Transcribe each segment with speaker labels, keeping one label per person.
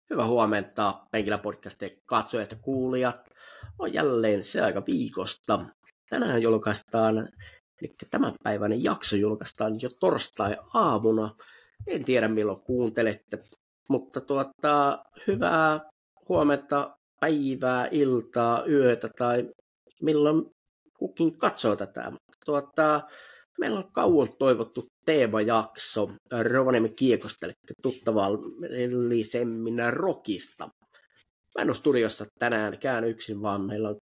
Speaker 1: Hyvää huomenta Penkillä podcastin katsojat ja kuulijat. On jälleen se aika viikosta. Tänään julkaistaan, eli tämänpäiväinen jakso julkaistaan jo torstai-aamuna. En tiedä milloin kuuntelette, mutta hyvää huomenta, päivää, iltaa, yötä tai milloin kukin katsoo tätä. Meillä on kauan toivottu teemajakso Rovaniemen kiekosta, eli tuttavallisemmin rockista. Mä en ole studiossa tänäänkään yksin, vaan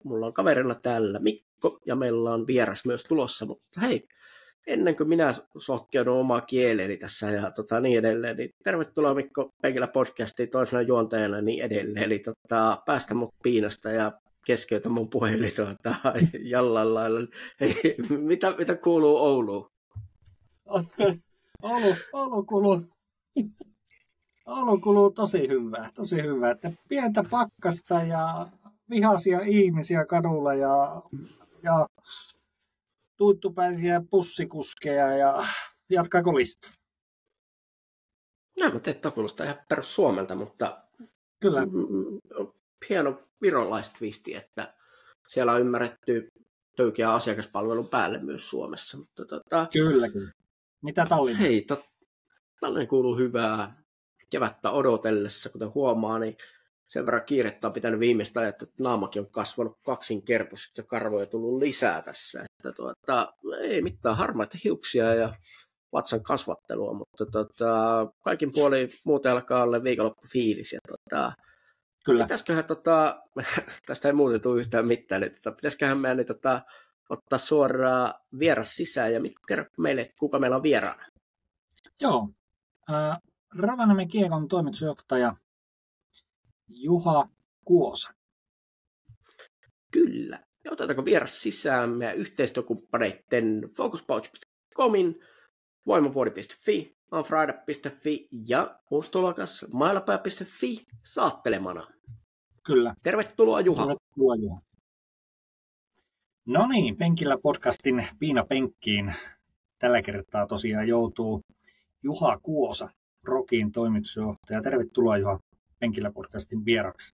Speaker 1: mulla on kaverina täällä Mikko ja meillä on vieras myös tulossa, mutta hei, ennen kuin minä sohkeudun omaa kieleni tässä ja niin edelleen, niin tervetuloa Mikko Penkillä podcastiin toisena juontajana niin edelleen, eli päästä mut piinasta ja keskeytä mun puhelin jollain lailla. Hei, mitä kuuluu Ouluun?
Speaker 2: Oulu kuluu tosi hyvää. Että pientä pakkasta ja vihaisia ihmisiä kadulla ja tuittupäisiä pussikuskeja ja jatkaako lista?
Speaker 1: Mä teet kuulostaa ihan perus Suomelta, mutta
Speaker 2: kyllä.
Speaker 1: Hieno virolaistvisti, että siellä on ymmärretty töykeä asiakaspalvelun päälle myös Suomessa. Mutta
Speaker 2: Kyllä. Mitä Tallinna?
Speaker 1: Hei, Tallinna kuuluu hyvää kevättä odotellessa, kuten huomaa, niin sen verran kiirettä on pitänyt viimeistä ajat, että naamakin on kasvanut kaksinkertaisesti ja karvoja tullut lisää tässä. Että ei mitään harmaita hiuksia ja vatsan kasvattelua, mutta kaikin puolin muuten alkaa olla viikonloppufiilis. Ja
Speaker 2: Kyllä.
Speaker 1: Pitäisiköhän tästä ei muuten tule yhtään mitään, niin pitäisiköhän meidän niin, ottaa suoraan vieras sisään, ja Mikko, kerro meille, kuka meillä on vieraana.
Speaker 2: Joo, Rovaniemen kiekon toimitusjohtaja Juha Kuosa.
Speaker 1: Kyllä, ja otetaanko vieras sisään meidän yhteistyökumppaneiden focuspouch.comin, voimapuoli.fi, onfriday.fi ja uusi tulokas mailapää.fi saattelemana.
Speaker 2: Kyllä.
Speaker 1: Tervetuloa Juha.
Speaker 2: Tervetuloa Juha. No niin, Penkillä podcastin piinapenkkiin tällä kertaa tosiaan joutuu Juha Kuosa, Rockin toimitusjohtaja. Tervetuloa Juha Penkillä podcastin vieraksi.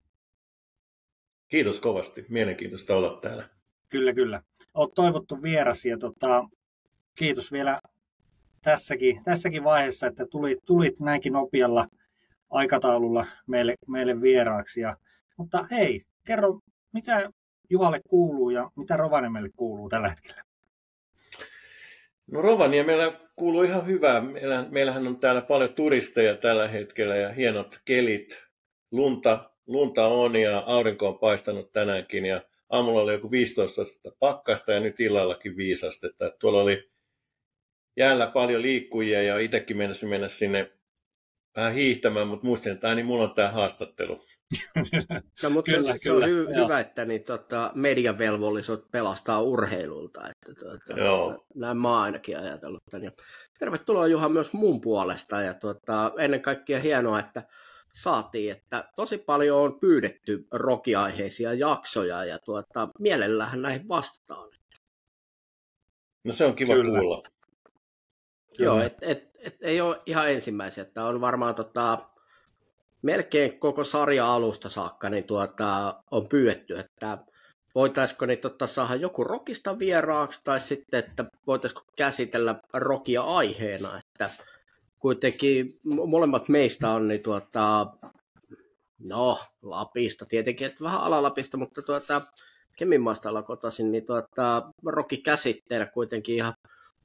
Speaker 3: Kiitos kovasti. Mielenkiintoista olla täällä.
Speaker 2: Kyllä. Olet toivottu vieras ja kiitos vielä tässäkin vaiheessa, että tulit näinkin nopealla aikataululla meille vieraaksi. Mutta hei, kerro, mitä Juhalle kuuluu ja mitä Rovaniemelle kuuluu tällä hetkellä?
Speaker 3: No Rovaniemellä kuuluu ihan hyvää. Meillähän on täällä paljon turisteja tällä hetkellä ja hienot kelit. Lunta on ja aurinko on paistanut tänäänkin ja aamulla oli joku 15 astetta pakkasta ja nyt illallakin 5 astetta. Tuolla oli jäällä paljon liikkujia ja itsekin mennä sinne vähän hiihtämään, mutta muistin, että mulla on tämä haastattelu.
Speaker 1: No, mutta se on hyvä, että median velvollisuus pelastaa urheilulta. Näin mä oon ainakin ajatellut tämän. Ja tervetuloa Juha myös mun puolesta. Ja ennen kaikkea hienoa, että saatiin, että tosi paljon on pyydetty rock-aiheisia jaksoja ja mielellähän näihin vastataan.
Speaker 3: No se on kiva kuulla.
Speaker 1: Joo, ei ole ihan ensimmäisiä, että on varmaan melkein koko sarja alusta saakka niin on pyydetty, että voitaisiko niin saada joku rockista vieraaksi tai sitten, että voitaisiko käsitellä rockia aiheena, että kuitenkin molemmat meistä on niin Lapista tietenkin, että vähän Ala-Lapista, mutta Keminmaasta ollaan kotoisin, niin rocki käsitteenä kuitenkin ihan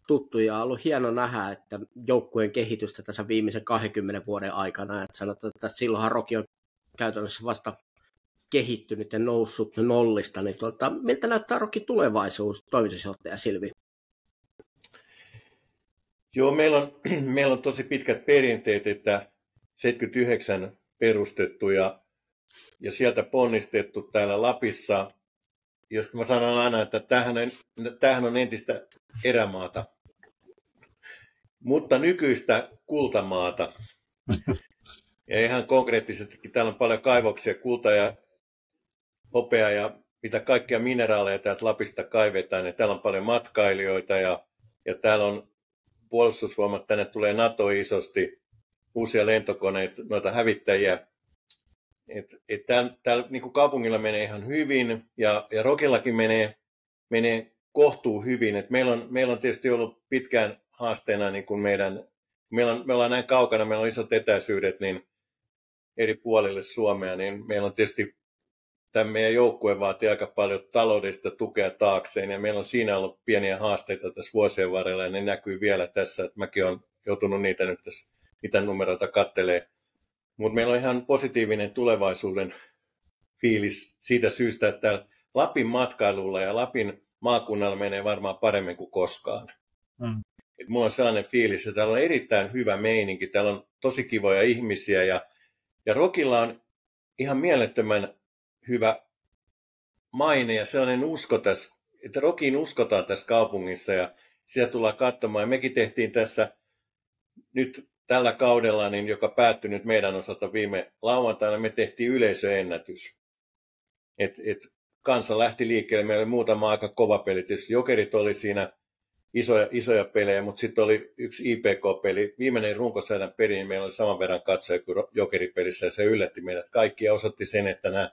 Speaker 1: tuttu ja on ollut hieno nähdä, että joukkueen kehitystä tässä viimeisen 20 vuoden aikana, että sanotaan, että silloinhan rock on käytännössä vasta kehittynyt ja noussut nollista, niin miltä näyttää rockin tulevaisuus, toimitusjohtaja Silvi?
Speaker 3: Joo, meillä on tosi pitkät perinteet, että 79 perustettu ja sieltä ponnistettu täällä Lapissa, josta mä sanon aina, että tämähän on entistä erämaata, mutta nykyistä kultamaata. Ja ihan konkreettisestikin täällä on paljon kaivoksia, kulta ja hopea ja mitä kaikkia mineraaleja täältä Lapista kaivetaan. Ja täällä on paljon matkailijoita ja täällä on puolustusvoimat, tänne tulee NATO isosti, uusia lentokoneita, noita hävittäjiä Täällä niin kuin kaupungilla menee ihan hyvin ja Rokillakin menee kohtuu hyvin. Meillä on tietysti ollut pitkään haasteena niin kuin me ollaan näin kaukana, meillä on isot etäisyydet niin eri puolille Suomea, niin meillä on tietysti tämä meidän joukkue vaatii aika paljon taloudellista tukea taakseen, ja meillä on siinä ollut pieniä haasteita tässä vuosien varrella, ja ne näkyy vielä tässä, että mäkin olen joutunut niitä nyt tässä, mitä numeroita kattelee. Mutta meillä on ihan positiivinen tulevaisuuden fiilis siitä syystä, että Lapin matkailulla ja Lapin maakunnalla menee varmaan paremmin kuin koskaan. Et mulla on sellainen fiilis, että täällä on erittäin hyvä meininki, täällä on tosi kivoja ihmisiä, ja Rokilla on ihan mielettömän hyvä maine ja sellainen usko tässä, että Rokiin uskotaan tässä kaupungissa ja sitä tullaan katsomaan. Ja mekin tehtiin tässä nyt tällä kaudella, niin joka päättyi nyt meidän osalta viime lauantaina, me tehtiin yleisöennätys. Kansa lähti liikkeelle, meillä oli muutama aika kova peli. Tietysti Jokerit oli siinä isoja pelejä, mutta sitten oli yksi IPK-peli. Viimeinen runkosarjan peli, niin meillä oli saman verran katsoja kuin Jokeripelissä ja se yllätti meidät kaikki ja osoitti sen, että nämä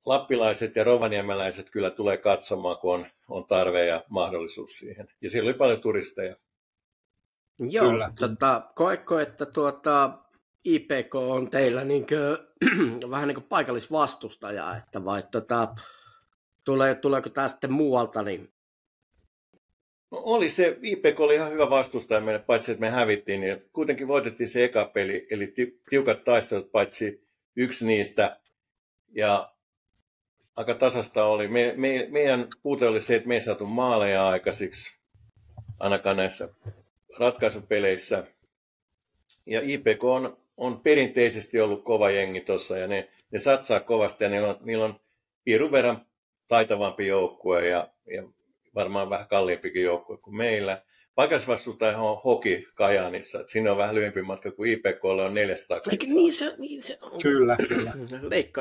Speaker 3: lappilaiset ja rovaniemeläiset kyllä tulee katsomaan, kun on tarve ja mahdollisuus siihen. Ja siellä oli paljon turisteja.
Speaker 1: Joo, koetko, että IPK on teillä vähän niin kuin paikallisvastustaja, että vai tuleeko tämä sitten muualta? Niin...
Speaker 3: No oli se, IPK oli ihan hyvä vastustaja meille, paitsi että me hävittiin, niin kuitenkin voitettiin se eka peli, eli tiukat taistelut, paitsi yksi niistä, ja aika tasasta oli. Meidän puute oli se, että me ei saatu maaleja aikaisiksi, ainakaan näissä ratkaisupeleissä. Ja IPK on perinteisesti ollut kova jengi tuossa, ja ne satsaa kovasti, ja niillä on piirun verran taitavampi joukkue, ja varmaan vähän kalliimpikin joukkue kuin meillä. Paikallisvastustaja on Hoki Kajaanissa, että siinä on vähän lyhyempi matka kuin IPK:lle on 400 kilsaa.
Speaker 1: Niin se on.
Speaker 2: Kyllä.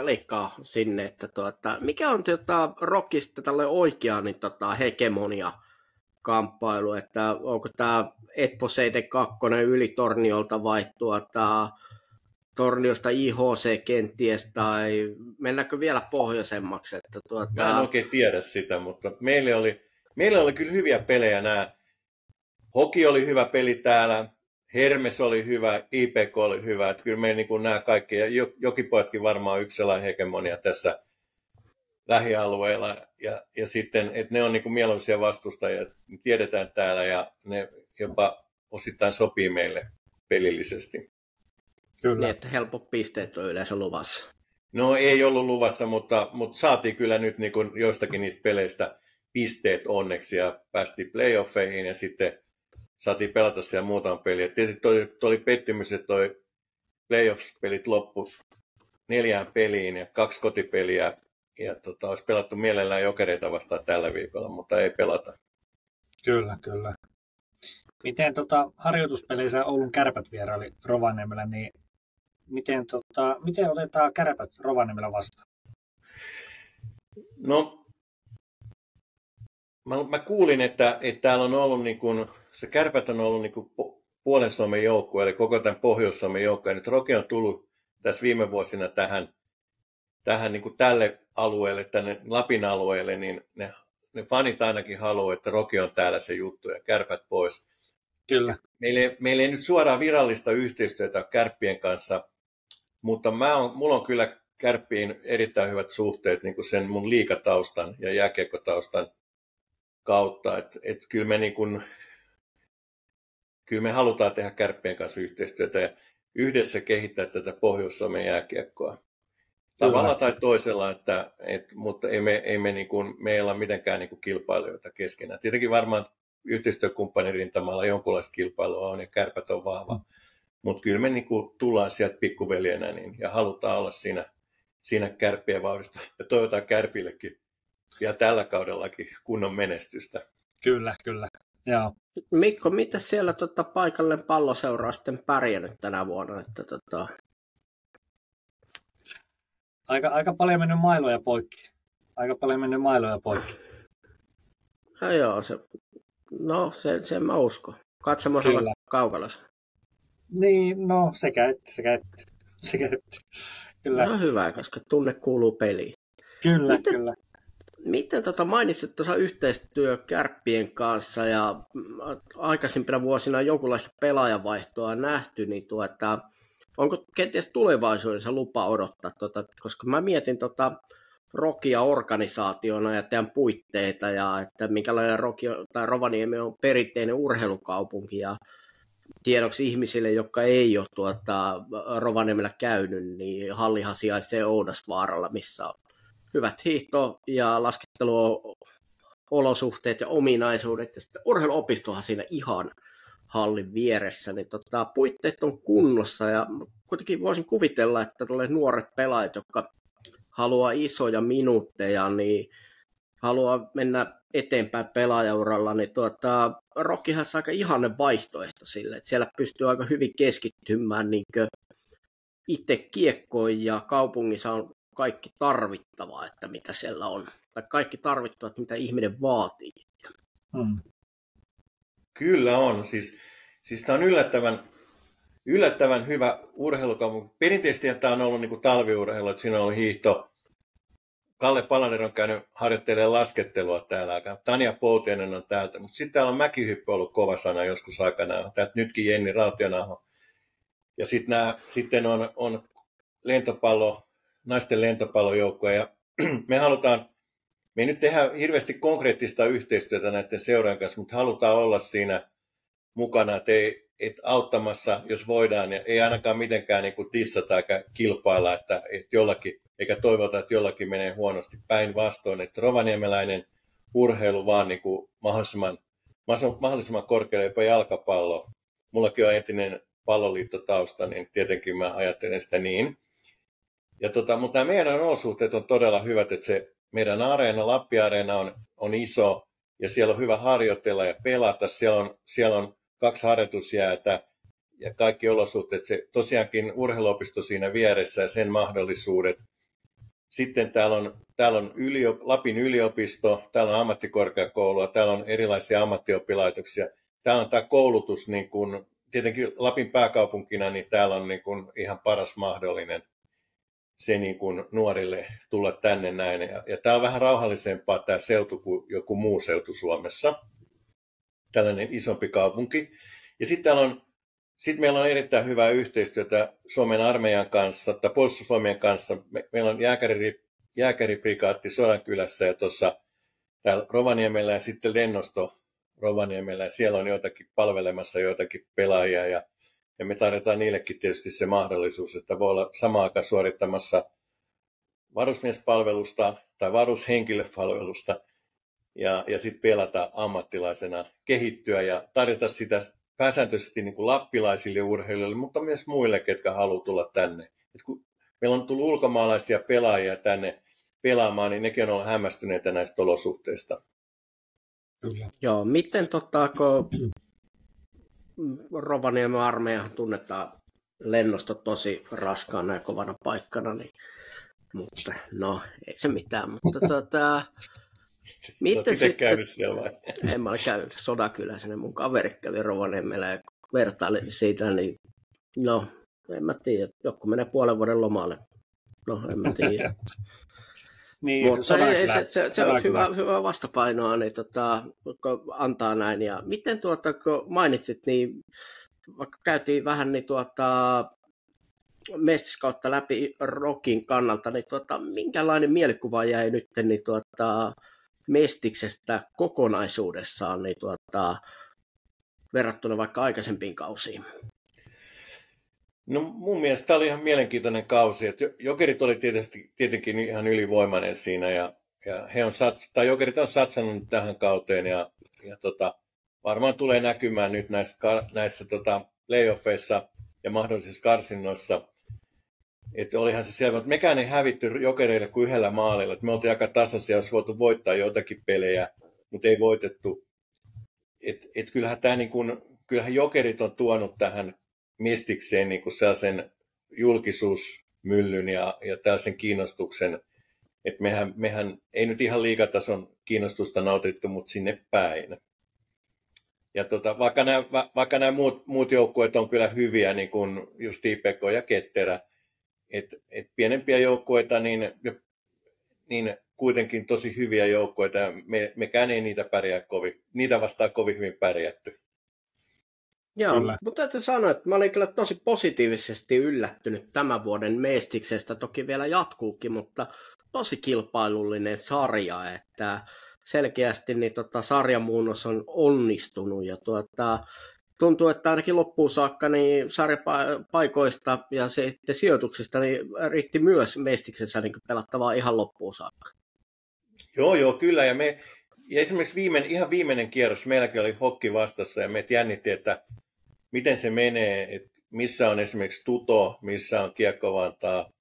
Speaker 1: Leikkaa sinne, että mikä on Rockista tälle oikea niin hegemonia kamppailu, että onko tämä Etpo 72 yli Torniolta vai Torniosta IHC kenties, tai mennäänkö vielä pohjoisemmaksi?
Speaker 3: Mä en oikein tiedä sitä, mutta meillä oli kyllä hyviä pelejä nämä. Hoki oli hyvä peli täällä, Hermes oli hyvä, IPK oli hyvä, että kyllä meillä niin nämä kaikki, ja Jokipojatkin varmaan yksi sellainen hegemonia tässä lähialueilla, ja sitten, että ne on niin mieluisia vastustajia, että tiedetään täällä, ja ne jopa osittain sopii meille pelillisesti.
Speaker 1: Kyllä. Niin, että helpot pisteet on yleensä luvassa.
Speaker 3: No ei ollut luvassa, mutta saatiin kyllä nyt niin kuin joistakin niistä peleistä pisteet onneksi, ja päästiin playoffeihin, ja sitten saatiin pelata siellä muutaman peliä. Tietysti toi oli pettymys, että toi playoffs-pelit loppu 4 peliin ja 2 kotipeliä, ja olisi pelattu mielellään Jokereita vastaan tällä viikolla, mutta ei pelata.
Speaker 2: Kyllä. Miten harjoituspeleissä Oulun Kärpät vieraili Rovaniemellä, niin miten otetaan Kärpät Rovaniemellä vastaan?
Speaker 3: No, mä kuulin, että täällä on ollut, niin kun, se Kärpät on ollut niin kun puolen Suomen joukkue, eli koko tämän Pohjois-Suomen joukkue. Nyt Roke on tullut tässä viime vuosina tähän niin kuin tälle alueelle, tänne Lapin alueelle, niin ne fanit ainakin haluaa, että Roke on täällä se juttu ja Kärpät pois.
Speaker 2: Kyllä.
Speaker 3: Meillä ei nyt suoraan virallista yhteistyötä Kärppien kanssa, mutta mulla on kyllä Kärppiin erittäin hyvät suhteet niin kuin sen mun liigataustan ja jääkiekkotaustan kautta. Et kyllä me halutaan tehdä Kärppien kanssa yhteistyötä ja yhdessä kehittää tätä Pohjois-Suomen jääkiekkoa. Tavalla tai toisella, mutta me ei olla mitenkään niin kuin kilpailijoita keskenään. Tietenkin varmaan yhteistyökumppanin rintamalla jonkunlaista kilpailua on ja Kärpät on vahva. Mutta kyllä me niin kuin tullaan sieltä pikkuveljenä ja halutaan olla siinä Kärppien vauhdista. Ja toivotaan Kärpillekin ja tällä kaudellakin kunnon menestystä.
Speaker 2: Kyllä. Joo.
Speaker 1: Mikko, mitä siellä paikallinen palloseura on sitten pärjännyt tänä vuonna?
Speaker 2: Aika paljon mennyt mailoja poikki.
Speaker 1: No joo, sen mä uskon. Katsomusella kaukalossa.
Speaker 2: Niin, no sekä että. Kyllä,
Speaker 1: Se on hyvä, koska tunne kuuluu peliin.
Speaker 2: kyllä,
Speaker 1: Miten,
Speaker 2: kyllä.
Speaker 1: miten mainitsit tuossa yhteistyö Kärppien kanssa ja aikaisempina vuosina jonkunlaista pelaajavaihtoa nähty, niin onko kenties tulevaisuudessa lupa odottaa, koska mä mietin Rokia organisaationa ja teidän puitteita ja että minkälainen tai Rovaniemi on perinteinen urheilukaupunki ja tiedoksi ihmisille, jotka ei ole Rovaniemellä käynyt, niin hallihan sijaitsee Oudasvaaralla, missä on hyvät hiihto- ja lasketteluolosuhteet ja ominaisuudet ja sitten urheiluopistohan siinä ihan hallin vieressä, niin puitteet on kunnossa ja kuitenkin voisin kuvitella, että nuoret pelaajat, jotka haluaa isoja minuutteja, niin haluaa mennä eteenpäin pelaajauralla, niin Rockyhan on aika ihanen vaihtoehto sille, että siellä pystyy aika hyvin keskittymään niin itse kiekkoon ja kaupungissa on kaikki tarvittavaa, että mitä siellä on, tai kaikki tarvittavat, mitä ihminen vaatii.
Speaker 3: Kyllä on. Siis tämä on yllättävän hyvä urheilukaupunki. Perinteisesti tämä on ollut niin kuin talviurheilu, että siinä on ollut hiihto. Kalle Palander on käynyt harjoittelemaan laskettelua täällä. Tanja Poutiainen on täältä. Mutta sitten täällä on mäkihyppy ollut kova sana joskus aikanaan. Täältä nytkin Jenni Rautionaho. Ja sitten on lentopallo, naisten lentopallojoukkoja. Ja me ei nyt tehdä hirveästi konkreettista yhteistyötä näiden seurojen kanssa, mutta halutaan olla siinä mukana, että auttamassa, jos voidaan, ja ei ainakaan mitenkään niin kuin dissata eikä kilpailla, että eikä toivota, että jollakin menee huonosti. Päinvastoin, että rovaniemeläinen urheilu vaan niin kuin mahdollisimman korkealle, jopa jalkapallo. Mullakin on entinen palloliittotausta, niin tietenkin mä ajattelen sitä niin. Mutta nämä meidän olosuhteet on todella hyvät, että se meidän areena, Lappi-areena on iso, ja siellä on hyvä harjoitella ja pelata. Siellä on 2 harjoitusjäätä ja kaikki olosuhteet. Se tosiaankin urheiluopisto siinä vieressä ja sen mahdollisuudet. Sitten täällä on Lapin yliopisto, täällä on ammattikorkeakoulua, täällä on erilaisia ammattioppilaitoksia. Täällä on tämä koulutus, niin kun, tietenkin Lapin pääkaupunkina, niin täällä on niin kun ihan paras mahdollinen se niin kun nuorille tulla tänne näin. Ja tämä on vähän rauhallisempaa tämä seutu kuin joku muu seutu Suomessa. Tällainen isompi kaupunki. Ja sitten meillä on erittäin hyvää yhteistyötä Suomen armeijan kanssa tai puolustusvoimien kanssa. Meillä on jääkäriprikaatti Sodankylässä ja tuossa täällä Rovaniemellä ja sitten lennosto Rovaniemellä. Ja siellä on palvelemassa joitakin pelaajia ja me tarjotaan niillekin tietysti se mahdollisuus, että voi olla samaan aikaan suorittamassa varusmiespalvelusta tai varushenkilöpalvelusta ja sitten pelata ammattilaisena, kehittyä ja tarjota sitä pääsääntöisesti niin kuin lappilaisille urheilijoille, mutta myös muille, ketkä haluaa tulla tänne. Et kun meillä on tullut ulkomaalaisia pelaajia tänne pelaamaan, niin nekin on ollut hämmästyneitä näistä olosuhteista.
Speaker 2: Kyllä.
Speaker 1: Joo, miten kun Rovaniemen armeijahan tunnetaan lennosto tosi raskaana ja kovana paikkana, niin, mutta no, ei se mitään, mutta
Speaker 3: miten sitten käynyt siellä vai?
Speaker 1: En mä ole käynyt Sodakylässä, mun kaveri kävi Rovaniemellä ja vertaili siitä, niin no, en mä tiedä, joku menee puolen vuoden lomalle, no en mä tiedä.
Speaker 2: Niin,
Speaker 1: mutta se on hyvä vastapainoa, niin kun antaa näin. Ja miten kun mainitsit, niin vaikka käytiin vähän niin mestiskautta läpi Rockin kannalta, niin minkälainen mielikuva jäi nyt niin Mestiksestä kokonaisuudessaan niin verrattuna vaikka aikaisempiin kausiin?
Speaker 3: No mun mielestä tämä oli ihan mielenkiintoinen kausi. Että Jokerit oli tietenkin ihan ylivoimainen siinä ja Jokerit on satsannut tähän kauteen ja varmaan tulee näkymään nyt näissä playoffeissa ja mahdollisissa karsinnoissa. Että olihan se selvä, että mekään ei hävitty Jokereille kuin yhdellä maalilla. Että me oltiin aika tasaisia, olisi voitu voittaa joitakin pelejä, mutta ei voitettu. Kyllähän Jokerit on tuonut tähän Mestikseen niin kuin sellaisen julkisuusmyllyn ja tällaisen kiinnostuksen, että mehän ei nyt ihan liigatason kiinnostusta nautittu, mutta sinne päin. Ja vaikka nämä muut joukkueet on kyllä hyviä, niin kuin just IPK ja Ketterä, et pienempiä joukkueita, niin kuitenkin tosi hyviä joukkueita. Mekään ei niitä vastaan kovin hyvin pärjätty.
Speaker 1: Joo, mutta täytyy sanoa, että mä olin kyllä tosi positiivisesti yllättynyt tämän vuoden Mestiksestä. Toki vielä jatkuukin, mutta tosi kilpailullinen sarja, että selkeästi niin sarjamuunnos on onnistunut ja tuntuu, että ainakin loppuun saakka niin sarjapaikoista ja sitten sijoituksista niin riitti myös Mestiksessä niin pelattavaa ihan loppuun saakka.
Speaker 3: Joo, kyllä. Ja esimerkiksi ihan viimeinen kierros, meilläkin oli hokki vastassa ja meitä jännitti, että miten se menee, että missä on esimerkiksi Tuto, missä on Kiekko Vantaa,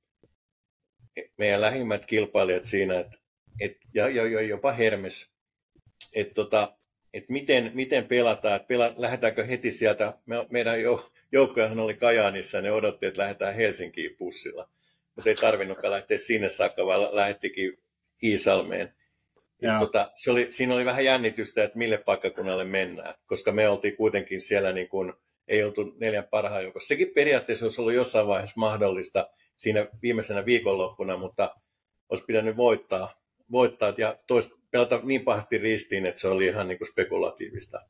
Speaker 3: meidän lähimmät kilpailijat siinä, ja jopa Hermes, että miten pelataan, että lähdetäänkö heti sieltä, meidän joukkojahan oli Kajaanissa ja ne odotti, että lähdetään Helsinkiin bussilla, mutta ei tarvinnutkaan lähteä sinne saakka, vaan lähdettikin Iisalmeen. Siinä oli vähän jännitystä, että mille paikkakunnalle mennään, koska me oltiin kuitenkin siellä, niin kuin, ei oltu 4 parhaan joukossa. Sekin periaatteessa olisi ollut jossain vaiheessa mahdollista siinä viimeisenä viikonloppuna, mutta olisi pitänyt voittaa ja pelata niin pahasti ristiin, että se oli ihan niin kuin spekulatiivista.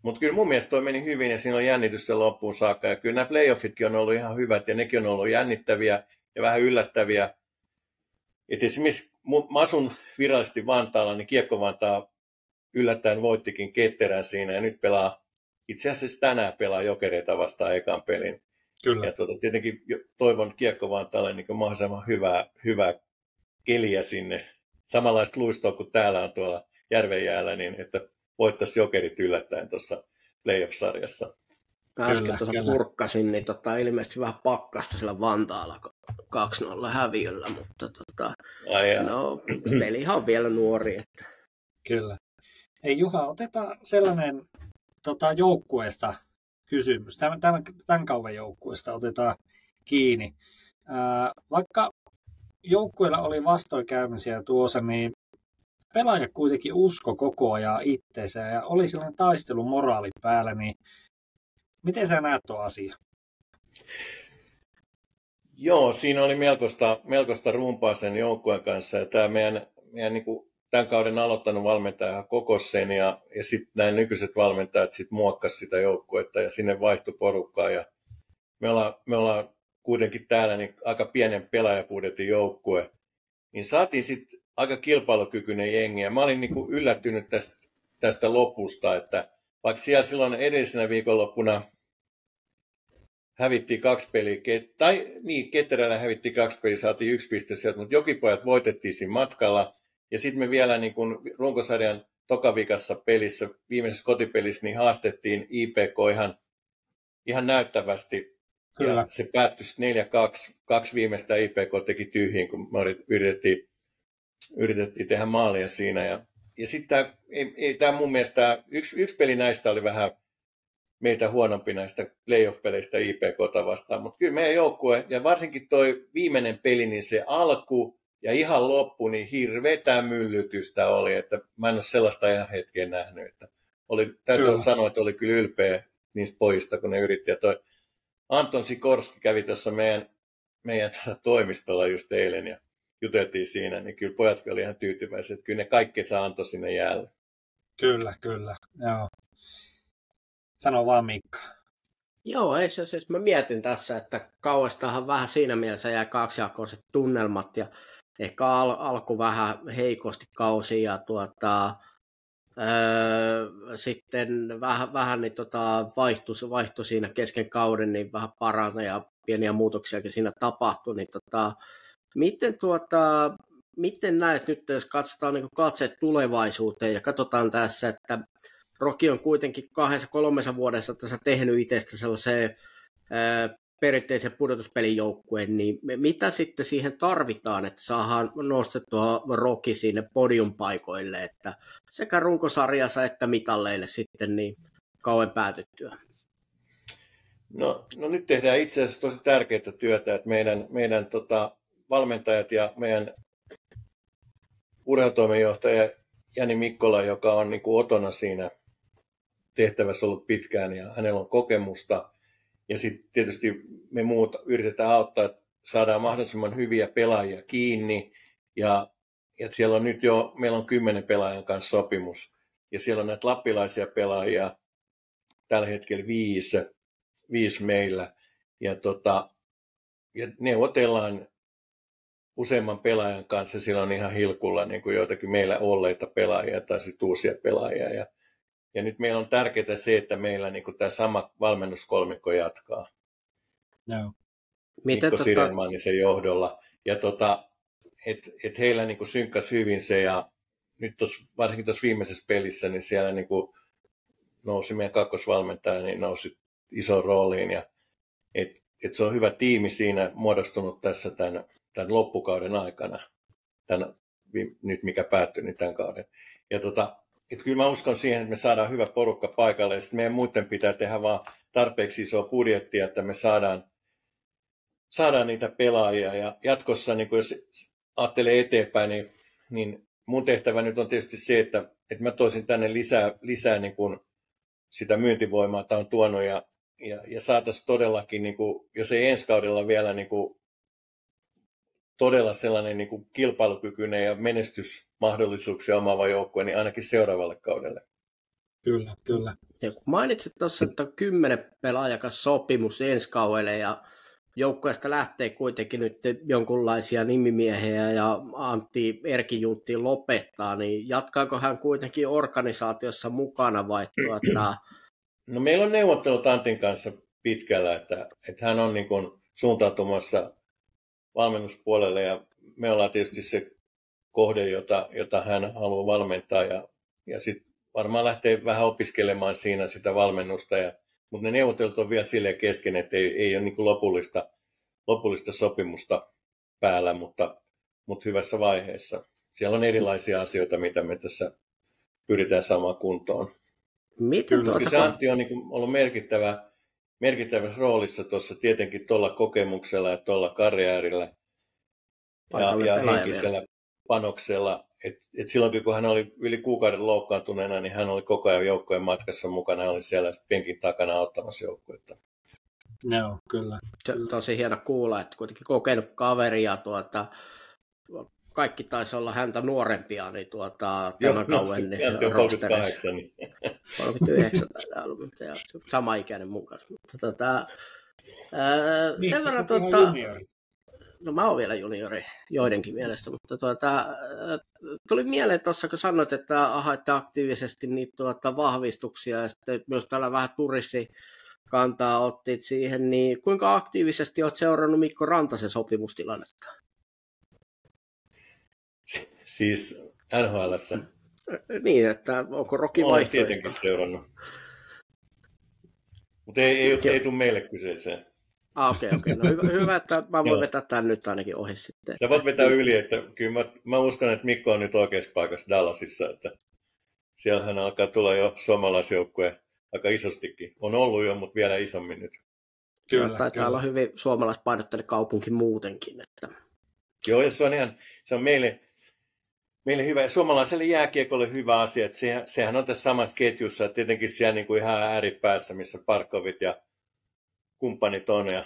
Speaker 3: Mutta kyllä mun mielestä toi meni hyvin ja siinä on jännitystä loppuun saakka. Ja kyllä nämä playoffitkin on ollut ihan hyvät ja nekin on ollut jännittäviä ja vähän yllättäviä. Et esimerkiksi mä asun virallisesti Vantaalla, niin Kiekko Vantaa yllättäen voittikin Ketterän siinä ja nyt itse asiassa tänään pelaa Jokereita vastaan ekan pelin.
Speaker 2: Kyllä.
Speaker 3: Ja tietenkin toivon Kiekko Vantaalle niin mahdollisimman hyvää keliä sinne. Samanlaista luistoa kuin täällä on tuolla Järvenjäällä, niin että voittaisi Jokerit yllättäen tuossa playoff-sarjassa.
Speaker 1: Äsken tuossa purkkasin, niin ilmeisesti vähän pakkasta sillä Vantaalla 2-0 häviöllä, mutta pelihan on vielä nuori. Että.
Speaker 2: Kyllä. Hei Juha, otetaan sellainen joukkueesta kysymys. Tämän kauan joukkueesta otetaan kiinni. Vaikka joukkueella oli vastoinkäymisiä tuossa, niin pelaaja kuitenkin usko koko ajan itseensä ja oli sellainen taistelumoraali päällä, niin miten sä näet tuon asian?
Speaker 3: Joo, siinä oli melkoista rumpaa sen joukkueen kanssa ja tämä meidän niin kuin tämän kauden aloittanut valmentaja kokosi sen ja sitten nämä nykyiset valmentajat sitten muokkasivat sitä joukkuetta ja sinne vaihtui porukkaa ja me ollaan kuitenkin täällä niin aika pienen pelaajapudjetin joukkue, niin saatiin sitten aika kilpailukykyinen jengi ja mä olin niin kuin yllättynyt tästä lopusta, että vaikka siellä silloin edellisenä viikonloppuna hävittiin 2 peliä, Ketterällä hävittiin 2 peliä, saatiin 1 piste sieltä, mutta Jokipojat voitettiin siinä matkalla. Ja sitten me vielä niin kun runkosarjan tokavikassa pelissä, viimeisessä kotipelissä, niin haastettiin IPK ihan näyttävästi. Kyllä. Ja se päättyi 4-2. 2 viimeistä IPK teki tyhjiin, kun me yritettiin tehdä maalia siinä. Ja sitten tämä mun mielestä, yksi peli näistä oli vähän meitä huonompi näistä playoff-peleistä IPK:ta vastaan, mutta kyllä meidän joukkue, ja varsinkin toi viimeinen peli, niin se alku ja ihan loppu, niin hirveätä myllytystä oli, että mä en ole sellaista ihan hetkeä nähnyt. Että täytyy sanoa, että oli kyllä ylpeä niistä pojista, kun ne yritti. Ja toi Anton Sikorski kävi tuossa meidän toimistolla just eilen ja juteltiin siinä, niin kyllä pojatkin oli ihan tyytyväisiä, että kyllä ne kaikkensa antoi sinne jäälle.
Speaker 2: Kyllä, joo. Sano vaan Mikka.
Speaker 1: Joo, itse asiassa mä mietin tässä, että kauestahan vähän siinä mielessä jää kaksijakoiset tunnelmat ja ehkä alku vähän heikosti kausi ja sitten vähän niin vaihtui siinä kesken kauden, niin vähän parantui ja pieniä muutoksiakin siinä tapahtui. Niin miten näet nyt, jos katsotaan niin katseet tulevaisuuteen ja katsotaan tässä, että Roki on kuitenkin 2-3 vuodessa tässä tehnyt itsestä sellaiseen perinteisen pudotuspelijoukkueen, niin mitä sitten siihen tarvitaan, että saadaan nostettua Roki sinne podiumpaikoille, että sekä runkosarjassa että mitalleille sitten niin kauan päätyttyä?
Speaker 3: No nyt tehdään itse asiassa tosi tärkeää työtä, että meidän valmentajat ja meidän urheilutoimenjohtaja Jani Mikkola, joka on niin kuin otona siinä tehtävässä ollut pitkään ja hänellä on kokemusta. Ja sitten tietysti me muut yritetään auttaa saadaan mahdollisimman hyviä pelaajia kiinni. Ja siellä on nyt jo, meillä on 10 pelaajan kanssa sopimus. Ja siellä on näitä lappilaisia pelaajia tällä hetkellä 5 meillä. Ja neuvotellaan useamman pelaajan kanssa. Siellä on ihan hilkulla niin kuin joitakin meillä olleita pelaajia tai sitten uusia pelaajia. Ja nyt meillä on tärkeää se, että meillä niin kuin tämä sama valmennuskolmikko jatkaa.
Speaker 2: No.
Speaker 3: Mikko Sirenmannisen johdolla. Ja et heillä niin kuin synkkäsi hyvin se, ja nyt varsinkin tuossa viimeisessä pelissä, niin siellä niin kuin nousi meidän kakkosvalmentaja, niin nousi isoon rooliin. Ja et se on hyvä tiimi siinä muodostunut tässä tämän loppukauden aikana, nyt mikä päättyi, niin tämän kauden. Ja kyllä mä uskon siihen, että me saadaan hyvä porukka paikalle, ja sitten meidän muuten pitää tehdä vaan tarpeeksi isoa budjettia, että me saadaan niitä pelaajia. Ja jatkossa, niin jos ajattelee eteenpäin, niin mun tehtävä nyt on tietysti se, että mä toisin tänne lisää niin kuin sitä myyntivoimaa, että on tuonut, ja saataisiin todellakin, niin kuin, jos ei ensi kaudella vielä niin kuin, todella sellainen niin kuin kilpailukykyinen ja menestysmahdollisuuksia omaava joukkue, niin ainakin seuraavalle kaudelle.
Speaker 2: Kyllä.
Speaker 1: Ja kun mainitsit tuossa, että on 10 pelaajakas sopimus ensi kaudelle, ja joukkueesta lähtee kuitenkin nyt jonkunlaisia nimimiehiä ja Antti Erkijuntti lopettaa, niin jatkaako hän kuitenkin organisaatiossa mukana vai
Speaker 3: No meillä on neuvottelut Antin kanssa pitkällä, että hän on niin kuin suuntautumassa valmennuspuolelle, ja me ollaan tietysti se kohde, jota hän haluaa valmentaa, ja sitten varmaan lähtee vähän opiskelemaan siinä sitä valmennusta, mutta ne neuvottelut on vielä silleen kesken, että ei ole niin kuin lopullista sopimusta päällä, mutta hyvässä vaiheessa. Siellä on erilaisia asioita, mitä me tässä pyritään saamaan kuntoon. Kyllä se Antti on niin kuin ollut merkittävässä roolissa tuossa tietenkin tuolla kokemuksella ja tuolla karjäärillä ja henkisellä panoksella. Et silloin kun hän oli yli kuukauden loukkaantuneena, niin hän oli koko ajan joukkojen matkassa mukana. Hän oli siellä penkin takana auttamassa joukkuetta.
Speaker 2: No, kyllä.
Speaker 1: Tosi hieno kuulla, että kuitenkin kokenut kaveri ja kaikki taisi olla häntä nuorempia, niin tämän kauden niin
Speaker 3: 38.
Speaker 1: 39 sama ikäinen mun kanssa. Mutta sen verran no mä oon vielä juniori joidenkin mielestä, mutta tuli mieleen tuossa, kun sanoit, että haitte aktiivisesti niitä vahvistuksia ja sitten myös tällä vähän turistikantaa ottit siihen, niin kuinka aktiivisesti olet seurannut Mikko Rantasen sopimustilannetta?
Speaker 3: Siis NHL:ssä?
Speaker 1: Niin, että onko Roki vaihtoehto?
Speaker 3: Olen tietenkin seurannut. Mutta ei tule meille kyseeseen.
Speaker 1: Okei. No hyvä, että mä voin vetää tämän nyt ainakin ohi sitten.
Speaker 3: Sä voit vetää yli, että kyllä mä uskon, että Mikko on nyt oikeassa paikassa Dallasissa, että siellähän alkaa tulla jo suomalaisjoukkue aika isostikin. On ollut jo, mutta vielä isommin nyt.
Speaker 1: Kyllä. Taitaa olla hyvin suomalaispainotteinen kaupunki muutenkin. Että...
Speaker 3: Joo, ja se on meille hyvä. Ja suomalaiselle jääkiekolle hyvä asia, että sehän on tässä samassa ketjussa, että tietenkin siellä niin kuin ihan ääripäässä, missä Parkovit ja kumppanit on ja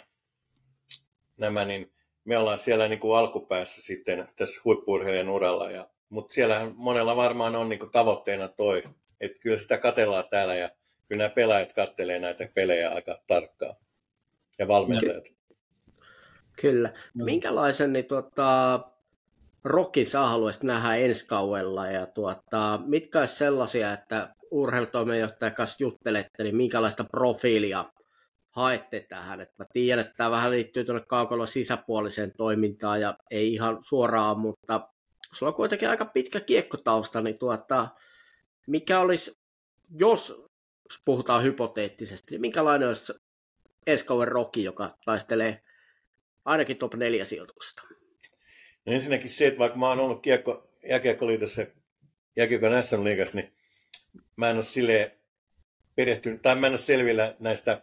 Speaker 3: nämä, niin me ollaan siellä niin kuin alkupäässä sitten tässä huippu-urheilijan uralla. Mutta siellä monella varmaan on niin kuin tavoitteena toi, että kyllä sitä katsellaan täällä ja kyllä nämä pelaajat kattelee näitä pelejä aika tarkkaan ja valmentajat.
Speaker 1: Kyllä. Minkälaisen niin, Rokin sä haluaisit nähdä ensi kaudella ja mitkä olisi sellaisia, että urheilutoimenjohtajan kanssa juttelette, niin minkälaista profiilia haette tähän? Et mä tiedän, että tämä vähän liittyy tuonne kaukolon sisäpuoliseen toimintaan ja ei ihan suoraan, mutta sulla on kuitenkin aika pitkä kiekkotausta, niin mikä olisi, jos puhutaan hypoteettisesti, niin minkälainen olisi ensi kauden Roki, joka taistelee ainakin top 4 sijoituksesta?
Speaker 3: No ensinnäkin se, että vaikka mä oon ollut jääkiekkoliitossa jääkiekon SM-liigassa, niin mä en ole silleen perehtynyt, tai mä en ole selvillä näistä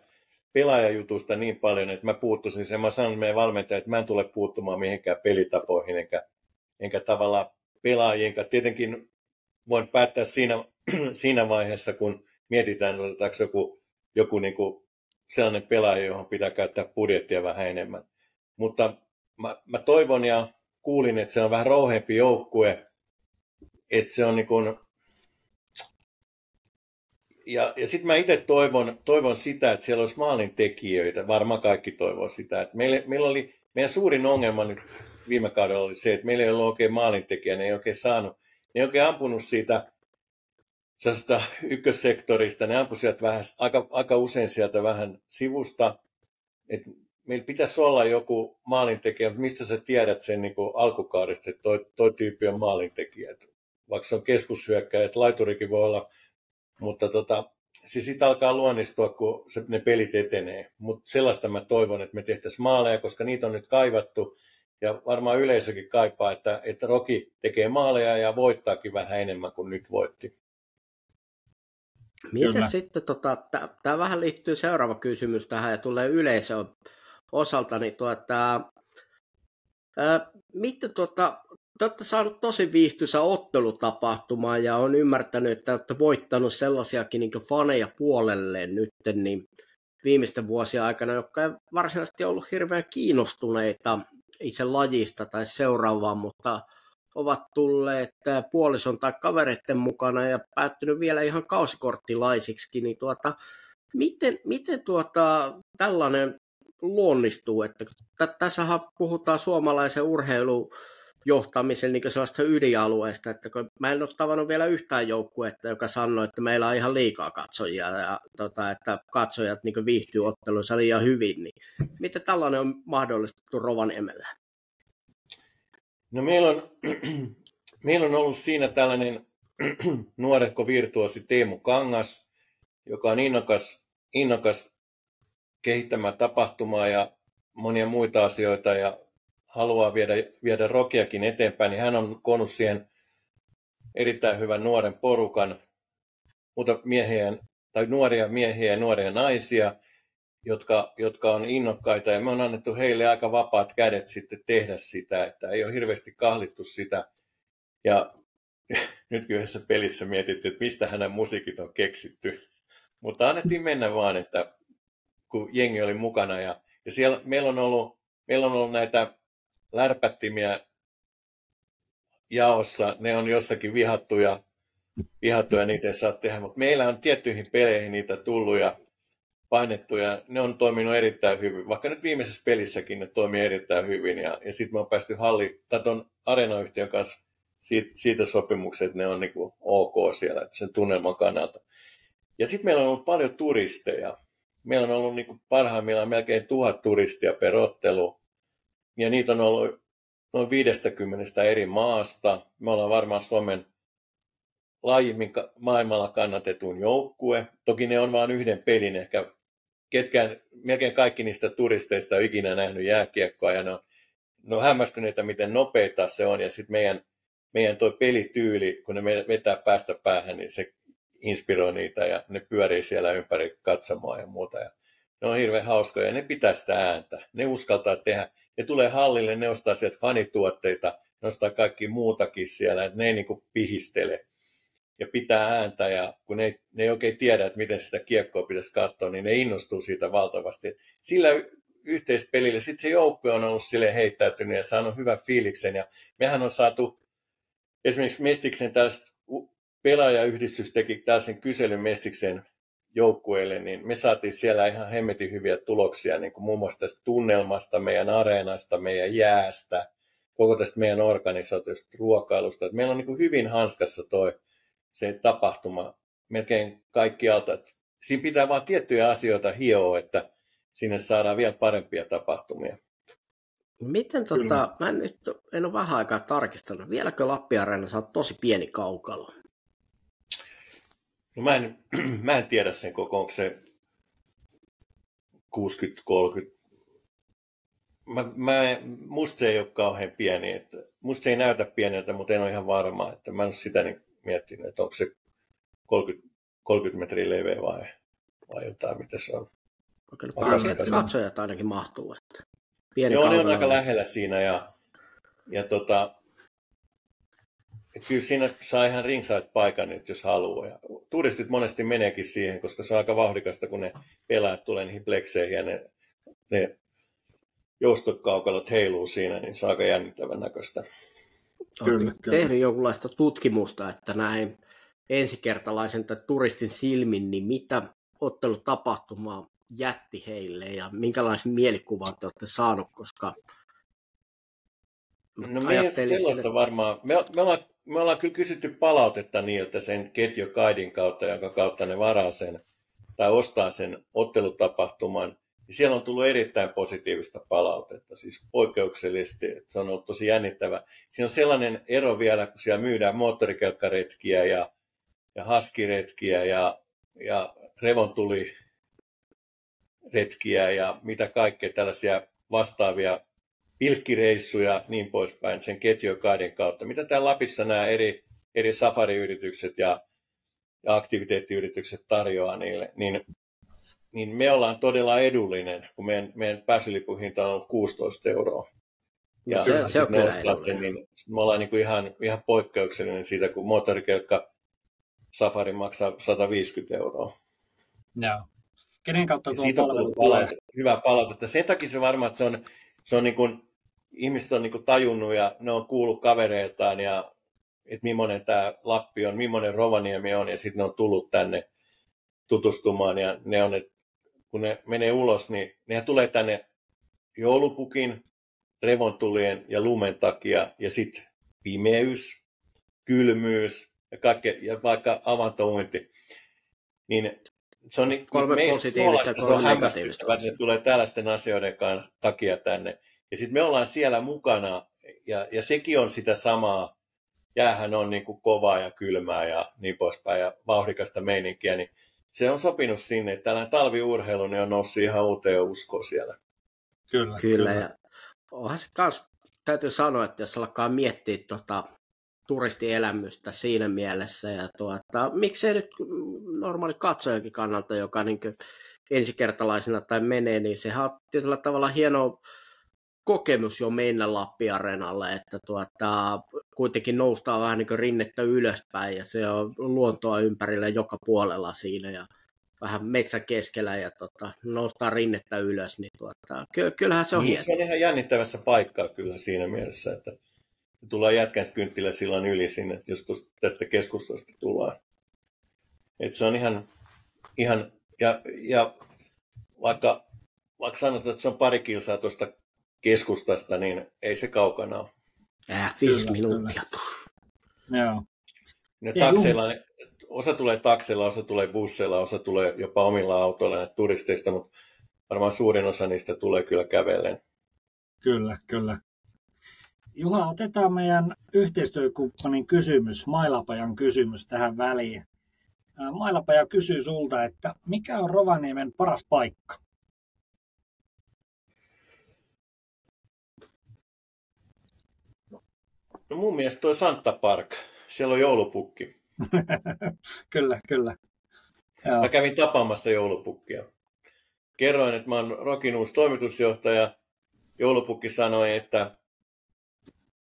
Speaker 3: pelaajajutusta niin paljon, että mä puuttuisin sen. Mä sanon meidän valmentajille, että mä en tule puuttumaan mihinkään pelitapoihin, enkä tavallaan pelaajiin. Tietenkin voin päättää siinä vaiheessa, kun mietitään, otetaanko joku niin kuin sellainen pelaaja, johon pitää käyttää budjettia vähän enemmän. Mutta mä toivon ja kuulin, että se on vähän rouheampi joukkue, että se on niin kuin, ja sitten mä itse toivon sitä, että siellä olisi maalintekijöitä, varmaan kaikki toivoo sitä, että meidän suurin ongelma nyt viime kaudella oli se, että meillä ei ollut oikein maalintekijä, ne ei oikein saanut, ne ei oikein ampunut siitä sellaista ykkössektorista, ne ampui sieltä vähän, aika usein sieltä vähän sivusta, että meillä pitäisi olla joku maalintekijä, mutta mistä sä tiedät sen niin kuin alkukaudesta, että toi tyyppi on maalintekijä, vaikka se on keskushyökkäjä, että laiturikin voi olla, mutta siis siitä alkaa luonnistua, kun ne pelit etenee. Mutta sellaista mä toivon, että me tehtäisiin maaleja, koska niitä on nyt kaivattu. Ja varmaan yleisökin kaipaa, että Roki tekee maaleja ja voittaakin vähän enemmän kuin nyt voitti.
Speaker 1: Miten sitten, tämä vähän liittyy seuraava kysymys tähän ja tulee yleisön osalta, niin miten te olette saaneet tosi viihtyisä ottelutapahtuma ja on ymmärtänyt, että olette voittanut sellaisiakin niin faneja puolelleen nyt niin viimeisten vuosien aikana, jotka ei varsinaisesti ollut hirveän kiinnostuneita itse lajista tai seuraavaan, mutta ovat tulleet puolison tai kavereiden mukana ja päättynyt vielä ihan kausikorttilaisiksi, niin miten tällainen luonnistuu, että tässähän puhutaan suomalaisen urheilujohtamisen niin sellaista ydinalueesta, että mä en ole tavannut vielä yhtään joukkuetta, joka sanoo, että meillä on ihan liikaa katsojia ja että katsojat niin viihtyy otteluissa liian hyvin, niin miten tällainen on mahdollistettu Rovaniemellä?
Speaker 3: No meillä on ollut siinä tällainen nuorehko virtuosi Teemu Kangas, joka on innokas kehittämään tapahtumaa ja monia muita asioita ja haluaa viedä Rokiakin eteenpäin, niin hän on koonnut siihen erittäin hyvän nuoren porukan, nuoria miehiä ja nuoria naisia, jotka on innokkaita, ja me on annettu heille aika vapaat kädet sitten tehdä sitä, että ei ole hirveästi kahlittu sitä. Ja nytkin yhdessä pelissä mietittiin, että mistä hänen musiikit on keksitty. Mutta annettiin mennä vaan, että kun jengi oli mukana. Ja siellä meillä on ollut näitä lärpättimiä jaossa, ne on jossakin vihattuja, niitä ei saa tehdä, mutta meillä on tiettyihin peleihin niitä tullut ja painettu ja ne on toiminut erittäin hyvin. Vaikka nyt viimeisessä pelissäkin ne toimii erittäin hyvin ja sitten me on päästy tuon Areenayhtiön kanssa siitä sopimukseen, että ne on niinku ok siellä sen tunnelman kannalta. Ja sitten meillä on ollut paljon turisteja. Meillä on ollut niinku parhaimmillaan melkein 1000 turistia per ottelu ja niitä on ollut noin 50 eri maasta. Me ollaan varmaan Suomen laajimmin maailmalla kannatetun joukkue. Toki ne on vain yhden pelin. Ehkä melkein kaikki niistä turisteista on ikinä nähnyt jääkiekkoa ja ne on hämmästyneitä, miten nopeita se on. Ja sitten meidän toi pelityyli, kun ne vetää päästä päähän, niin se inspiroi niitä ja ne pyörii siellä ympäri katsomaan ja muuta. Ja ne on hirveän hauskoja ja ne pitää sitä ääntä. Ne uskaltaa tehdä. Ne tulee hallille, ne ostaa sieltä fanituotteita, ne ostaa kaikki muutakin siellä, että ne ei niinku pihistele. Ja pitää ääntä, ja kun ne ei oikein tiedä, että miten sitä kiekkoa pitäisi katsoa, niin ne innostuu siitä valtavasti. Sillä yhteispelillä sitten se joukkue on ollut silleen heittäytynyt ja saanut hyvän fiiliksen. Ja mehän on saatu, esimerkiksi Mestiksen tällaista pelaajayhdistys teki tällaisen kyselyn Mestiksen joukkueille, niin me saatiin siellä ihan hemmetin hyviä tuloksia, niin kuin muun muassa tästä tunnelmasta, meidän areenasta, meidän jäästä, koko tästä meidän organisaatiosta, ruokailusta. Että meillä on niin kuin hyvin hanskassa se tapahtuma melkein kaikkialta. Siinä pitää vaan tiettyjä asioita hioa, että sinne saadaan vielä parempia tapahtumia.
Speaker 1: Miten mä en ole vähän aikaa tarkistanut. Vieläkö Lappi-areenassa on tosi pieni kaukalo?
Speaker 3: No mä en tiedä sen koko, onko se 60-30. Musta se ei ole kauhean pieni. Että musta se ei näytä pieneltä, mutta en ole ihan varma. Että mä en ole sitä niin miettinyt, että onko se 30 metriä leveä vai jotain, mitä se on.
Speaker 1: Katsojat ainakin mahtuu. Että pieni
Speaker 3: joo, ne on aika lähellä siinä. Ja kyllä siinä saa ihan ringside-paikan nyt, jos haluaa. Ja turistit monesti meneekin siihen, koska se on aika vauhdikasta, kun ne pelaajat tulee niihin plekseihin ja ne joustokaukalot heiluu siinä, niin se on aika jännittävän näköistä.
Speaker 1: Kyllä. Tehnyt jonkinlaista tutkimusta, että näin ensikertalaisen tai turistin silmin, niin mitä ottelutapahtumaa jätti heille ja minkälaisen mielikuvan te olette saanut, koska
Speaker 3: no me ei sellaista varmaan. Me ollaan kyllä kysytty palautetta niiltä sen ketjukaidin kautta, jonka kautta ne varaa sen tai ostaa sen ottelutapahtuman. Ja siellä on tullut erittäin positiivista palautetta, siis poikkeuksellisesti. Se on ollut tosi jännittävä. Siinä on sellainen ero vielä, kun siellä myydään moottorikelkkaretkiä ja haskiretkiä ja revontuliretkiä ja mitä kaikkea tällaisia vastaavia pilkkireissuja niin poispäin sen ketjukaidin kautta. Mitä täällä Lapissa nämä eri safariyritykset ja aktiviteettiyritykset tarjoaa niille, niin me ollaan todella edullinen, kun meidän pääsylipun hinta on ollut 16 €. Ja
Speaker 1: se on kyllä
Speaker 3: sen, niin me ollaan niin kuin ihan poikkeuksellinen siitä, kun moottorikelkka safari maksaa 150 €.
Speaker 2: Joo. Kenen kautta tuo
Speaker 3: siitä on tullut hyvää palautetta. Sen takia se varmaan, että se on niin kuin, ihmiset on niin kuin tajunnut ja ne on kuullut kavereiltaan, ja että millainen tämä Lappi on, millainen Rovaniemi on, ja sitten ne on tullut tänne tutustumaan, ja ne on, että kun ne menee ulos, niin nehän tulee tänne joulupukin, revontulien ja lumen takia, ja sitten pimeys, kylmyys ja kaikkea, ja vaikka avantouinti. Niin se on niin,
Speaker 1: positiivista,
Speaker 3: se on hämmästyttävää, että ne tulee tällaisten asioiden takia tänne. Ja sitten me ollaan siellä mukana, ja sekin on sitä samaa. Jäähän on niin kuin kovaa ja kylmää ja niin poispäin, ja vauhdikasta meininkiä, niin se on sopinut sinne, että tällainen talviurheilu niin on noussut ihan uuteen uskoon siellä.
Speaker 1: Kyllä. Ja onhan se kans, täytyy sanoa, että jos alkaa miettiä turistielämystä siinä mielessä, ja miksei nyt normaali katsojankin kannalta, joka niin ensikertalaisena tai menee, niin sehän on tietyllä tavalla hieno kokemus jo mennä Lappi-areenalle, että kuitenkin noustaan vähän niin kuin rinnettä ylöspäin, ja se on luontoa ympärillä joka puolella siinä, ja vähän metsän keskellä, ja noustaan rinnettä ylös, niin kyllähän se on hieno.
Speaker 3: Se on ihan jännittävässä paikkaa kyllä siinä mielessä, että tullaan Jätkänkynttilä sillan yli sinne, jos tästä keskustasta tullaan. Et se on ihan ja vaikka sanotaan, että se on pari kilsaa tuosta keskustasta, niin ei se kaukana ole.
Speaker 1: 5 minuuttia.
Speaker 2: Joo.
Speaker 3: Osa tulee takseilla, osa tulee busseilla, osa tulee jopa omilla autoilla näitä turisteista, mutta varmaan suurin osa niistä tulee kyllä kävellen.
Speaker 2: Kyllä. Juha, otetaan meidän yhteistyökumppanin kysymys, Mailapajan kysymys tähän väliin. Mailapaja kysyy sulta, että mikä on Rovaniemen paras paikka?
Speaker 3: No mun mielestä toi Santa Park. Siellä on joulupukki.
Speaker 2: Kyllä. Joo.
Speaker 3: Mä kävin tapaamassa joulupukkia. Kerroin, että mä oon Rokin uusi toimitusjohtaja. Joulupukki sanoi, että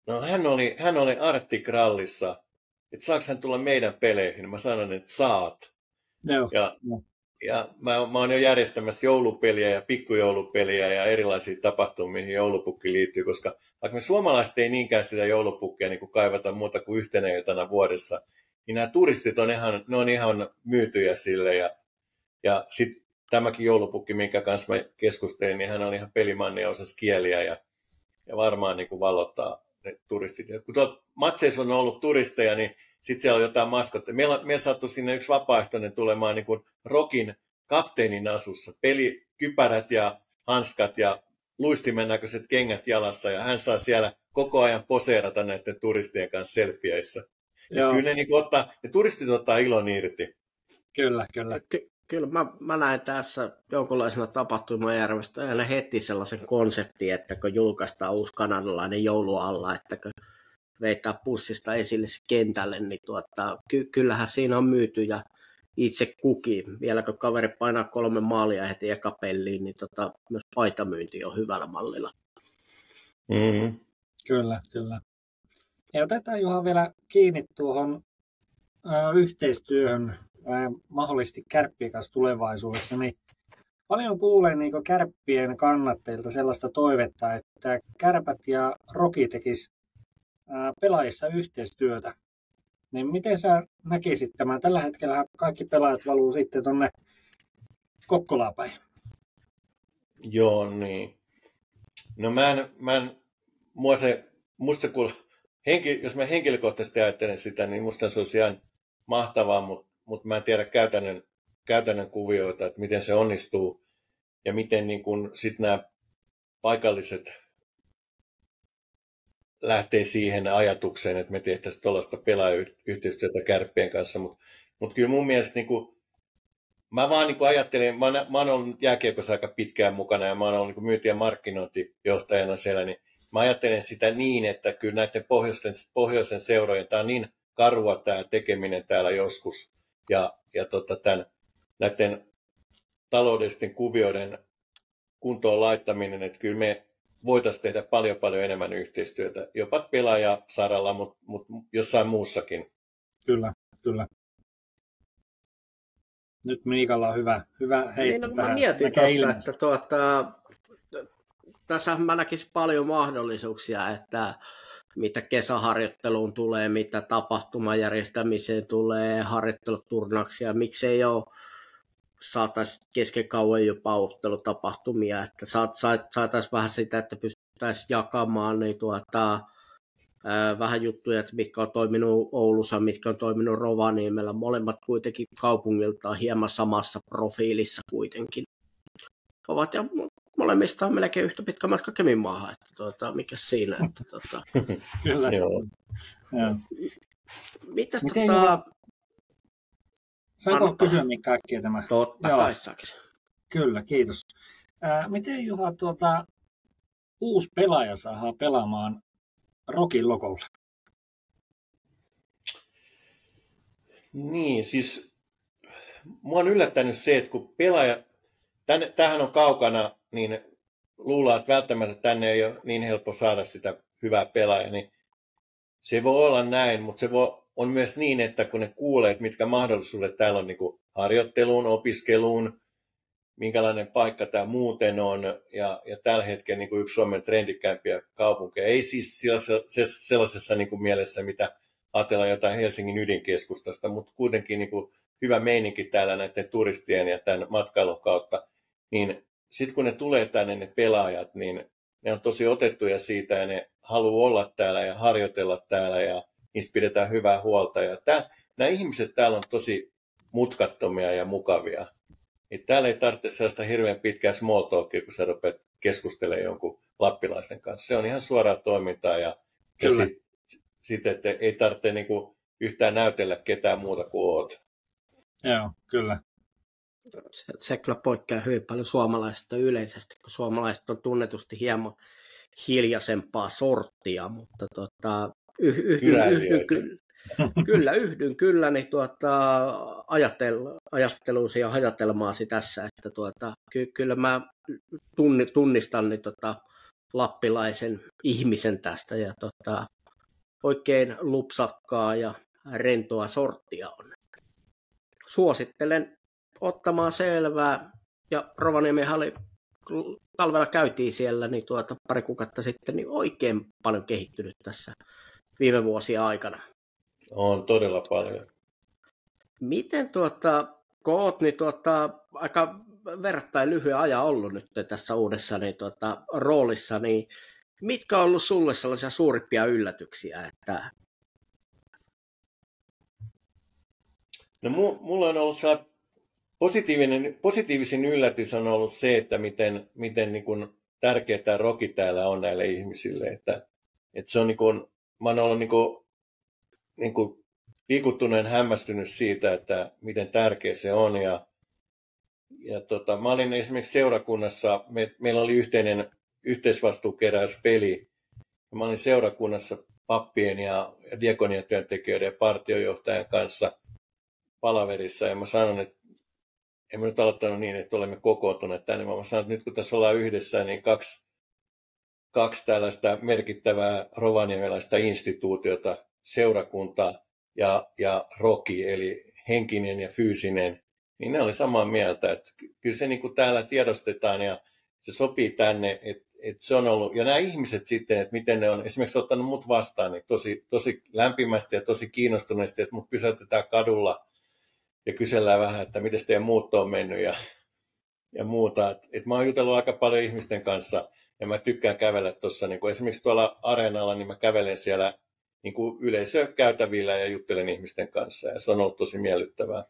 Speaker 3: no, hän oli Arctic Rallissa, että saako hän tulla meidän peleihin. Mä sanoin, että saat.
Speaker 2: Joo.
Speaker 3: Ja mä oon jo järjestämässä joulupeliä ja pikkujoulupeliä ja erilaisia tapahtumia, mihin joulupukki liittyy, koska vaikka me suomalaiset ei niinkään sitä joulupukkia niin kuin kaivata muuta kuin yhtenä iltana vuodessa, niin nämä turistit on ihan myytyjä sille. Ja sitten tämäkin joulupukki, minkä kanssa mä keskustelin, niin hän on ihan pelimanni ja osasi kieliä ja varmaan niin kuin vallottaa ne turistit. Ja kun tuolla matseissa on ollut turisteja, niin sitten siellä on jotain maskotteja. Meillä sattui sinne yksi vapaaehtoinen tulemaan niin kuin Rokin kapteenin asussa. Pelikypärät ja hanskat ja luistimen näköiset kengät jalassa. Ja hän saa siellä koko ajan poseerata näiden turistien kanssa selfieissä. Kyllä ne turistit ottaa ilon irti.
Speaker 2: Kyllä.
Speaker 1: Kyllä mä näen tässä jonkunlaisena tapahtumajärjestä aina heti sellaisen konseptin, että kun julkaistaan uusi kanadalainen joulu alla, että kun veitää pussista esille se kentälle, niin kyllähän siinä on myyty ja itse kukin. Vielä kun kaveri painaa 3 maalia heti eka peliin, niin myös paitamyynti on hyvällä mallilla.
Speaker 3: Mm-hmm.
Speaker 2: Kyllä. Ja otetaan Juha vielä kiinni tuohon yhteistyöhön mahdollisesti Kärppien kanssa tulevaisuudessa, niin Paljon kuulee niin Kärppien kannatteilta sellaista toivetta, että Kärpät ja Roki tekis pelaajissa yhteistyötä. Niin miten sä näkisit tämän? Tällä hetkellä kaikki pelaajat valuu sitten tuonne Kokkolaan päin.
Speaker 3: Joo, niin. No jos mä henkilökohtaisesti ajattelen sitä, niin musta se olisi ihan mahtavaa, mutta mä en tiedä käytännön kuvioita, että miten se onnistuu ja miten niin kun sit nämä paikalliset lähtee siihen ajatukseen, että me tehtäisiin tuollaista pelaajayhteistyötä Kärppien kanssa, mutta kyllä mun mielestä niin kun, mä vaan niin ajattelen, mä oon ollut jääkiekossa aika pitkään mukana ja mä oon ollut niin myynti- ja markkinointijohtajana siellä, niin mä ajattelen sitä niin, että kyllä näiden pohjoisen seurojen, tämä on niin karua tämä tekeminen täällä joskus ja näiden taloudellisten kuvioiden kuntoon laittaminen, että kyllä me voitaisiin tehdä paljon enemmän yhteistyötä, jopa pelaajasaralla, mutta jossain muussakin.
Speaker 2: Kyllä. Nyt Miikalla on hyvä heitto
Speaker 1: niin,
Speaker 2: tähän.
Speaker 1: Mä mietin tuossa, että tässä mä näkisin paljon mahdollisuuksia, että mitä kesäharjoitteluun tulee, mitä tapahtumajärjestämiseen tulee, harjoitteluturnauksia, miksei ole saataisiin kesken kauan jopa ottelutapahtumia, että saataisiin vähän sitä, että pystyttäisiin jakamaan niin vähän juttuja, että mitkä on toiminut Oulussa, mitkä on toiminut Rovaniemellä, molemmat kuitenkin kaupungiltaan hieman samassa profiilissa kuitenkin ovat, ja molemmista on melkein yhtä pitkä matka Keminmaahan, että mikä siinä, että
Speaker 2: Kyllä.
Speaker 3: Joo.
Speaker 1: Mitäs
Speaker 2: Saanko kysyä Mikko kaikkea tämä?
Speaker 1: Totta kai saakin.
Speaker 2: Kyllä, kiitos. Miten Juha uusi pelaaja saadaan pelaamaan Rokin logolla?
Speaker 3: Niin, siis mua on yllättänyt se, että kun pelaaja, tämähän on kaukana, niin luullaan, että välttämättä tänne ei ole niin helppo saada sitä hyvää pelaajaa, niin se voi olla näin, mutta on myös niin, että kun ne kuulee, että mitkä mahdollisuudet täällä on niin kuin harjoitteluun, opiskeluun, minkälainen paikka tämä muuten on, ja tällä hetkellä niin kuin yksi Suomen trendikämpiä kaupunkeja, ei siis sellaisessa niin kuin mielessä, mitä ajatellaan jotain Helsingin ydinkeskustasta, mutta kuitenkin niin kuin hyvä meininki täällä näiden turistien ja tämän matkailun kautta, niin sitten kun ne tulee tänne ne pelaajat, niin ne on tosi otettuja siitä ja ne haluaa olla täällä ja harjoitella täällä ja niistä pidetään hyvää huolta. Ja nämä ihmiset täällä on tosi mutkattomia ja mukavia. Et täällä ei tarvitse sellaista hirveän pitkää small talkia, kun sä rupeat keskustelemaan jonkun lappilaisen kanssa. Se on ihan suoraa toimintaa ja sitten että ei tarvitse niinku yhtään näytellä ketään muuta kuin oot.
Speaker 2: Joo, kyllä.
Speaker 1: Se kyllä poikkeaa hyvin paljon suomalaisista yleisesti, kun suomalaiset on tunnetusti hieman hiljaisempaa sorttia, mutta yhdyn kyllä niin ajatteluusi ja ajatelmaasi tässä, että kyllä mä tunnistan niin lappilaisen ihmisen tästä ja oikein lupsakkaa ja rentoa sorttia on. Suosittelen ottamaan selvää, ja Rovaniemihan oli, kun talvella käytiin siellä, niin pari kuukautta sitten, niin oikein paljon kehittynyt tässä viime vuosien aikana.
Speaker 3: On todella paljon.
Speaker 1: Miten kun olet niin aika verrattain lyhyen ajan ollut nyt tässä uudessa niin roolissa, niin mitkä on ollut sulle sellaisia suurimpia yllätyksiä, että
Speaker 3: No mulla on ollut positiivisin yllätys on ollut se, että miten niin kuin tärkeä tämä roki täällä on näille ihmisille. Että se on niin kuin, mä oon ollut niin kuin liikuttuneen hämmästynyt siitä, että miten tärkeä se on. Ja mä olin esimerkiksi seurakunnassa, meillä oli yhteinen yhteisvastuukeräyspeli. Mä olin seurakunnassa pappien ja diakoniatyöntekijöiden ja partiojohtajan kanssa palaverissa, ja mä sanon, että en mä nyt aloittanut niin, että olemme kokoontuneet tänne, vaan mä sanon, että nyt kun tässä ollaan yhdessä, niin kaksi tällaista merkittävää rovaniemeläistä instituutiota, seurakunta ja roki, eli henkinen ja fyysinen, niin ne oli samaa mieltä, että kyllä se niin kuin täällä tiedostetaan ja se sopii tänne, että se on ollut, ja nämä ihmiset sitten, että miten ne on esimerkiksi ottanut mut vastaan, niin tosi lämpimästi ja tosi kiinnostuneesti, että mut pysäytetään kadulla ja kysellään vähän, että miten teidän muutto on mennyt ja muuta. Et mä oon jutellut aika paljon ihmisten kanssa ja mä tykkään kävellä tuossa, niin esimerkiksi tuolla areenalla, niin mä kävelen siellä niin kuin yleisökäytävillä ja juttelen ihmisten kanssa ja se on ollut tosi miellyttävää.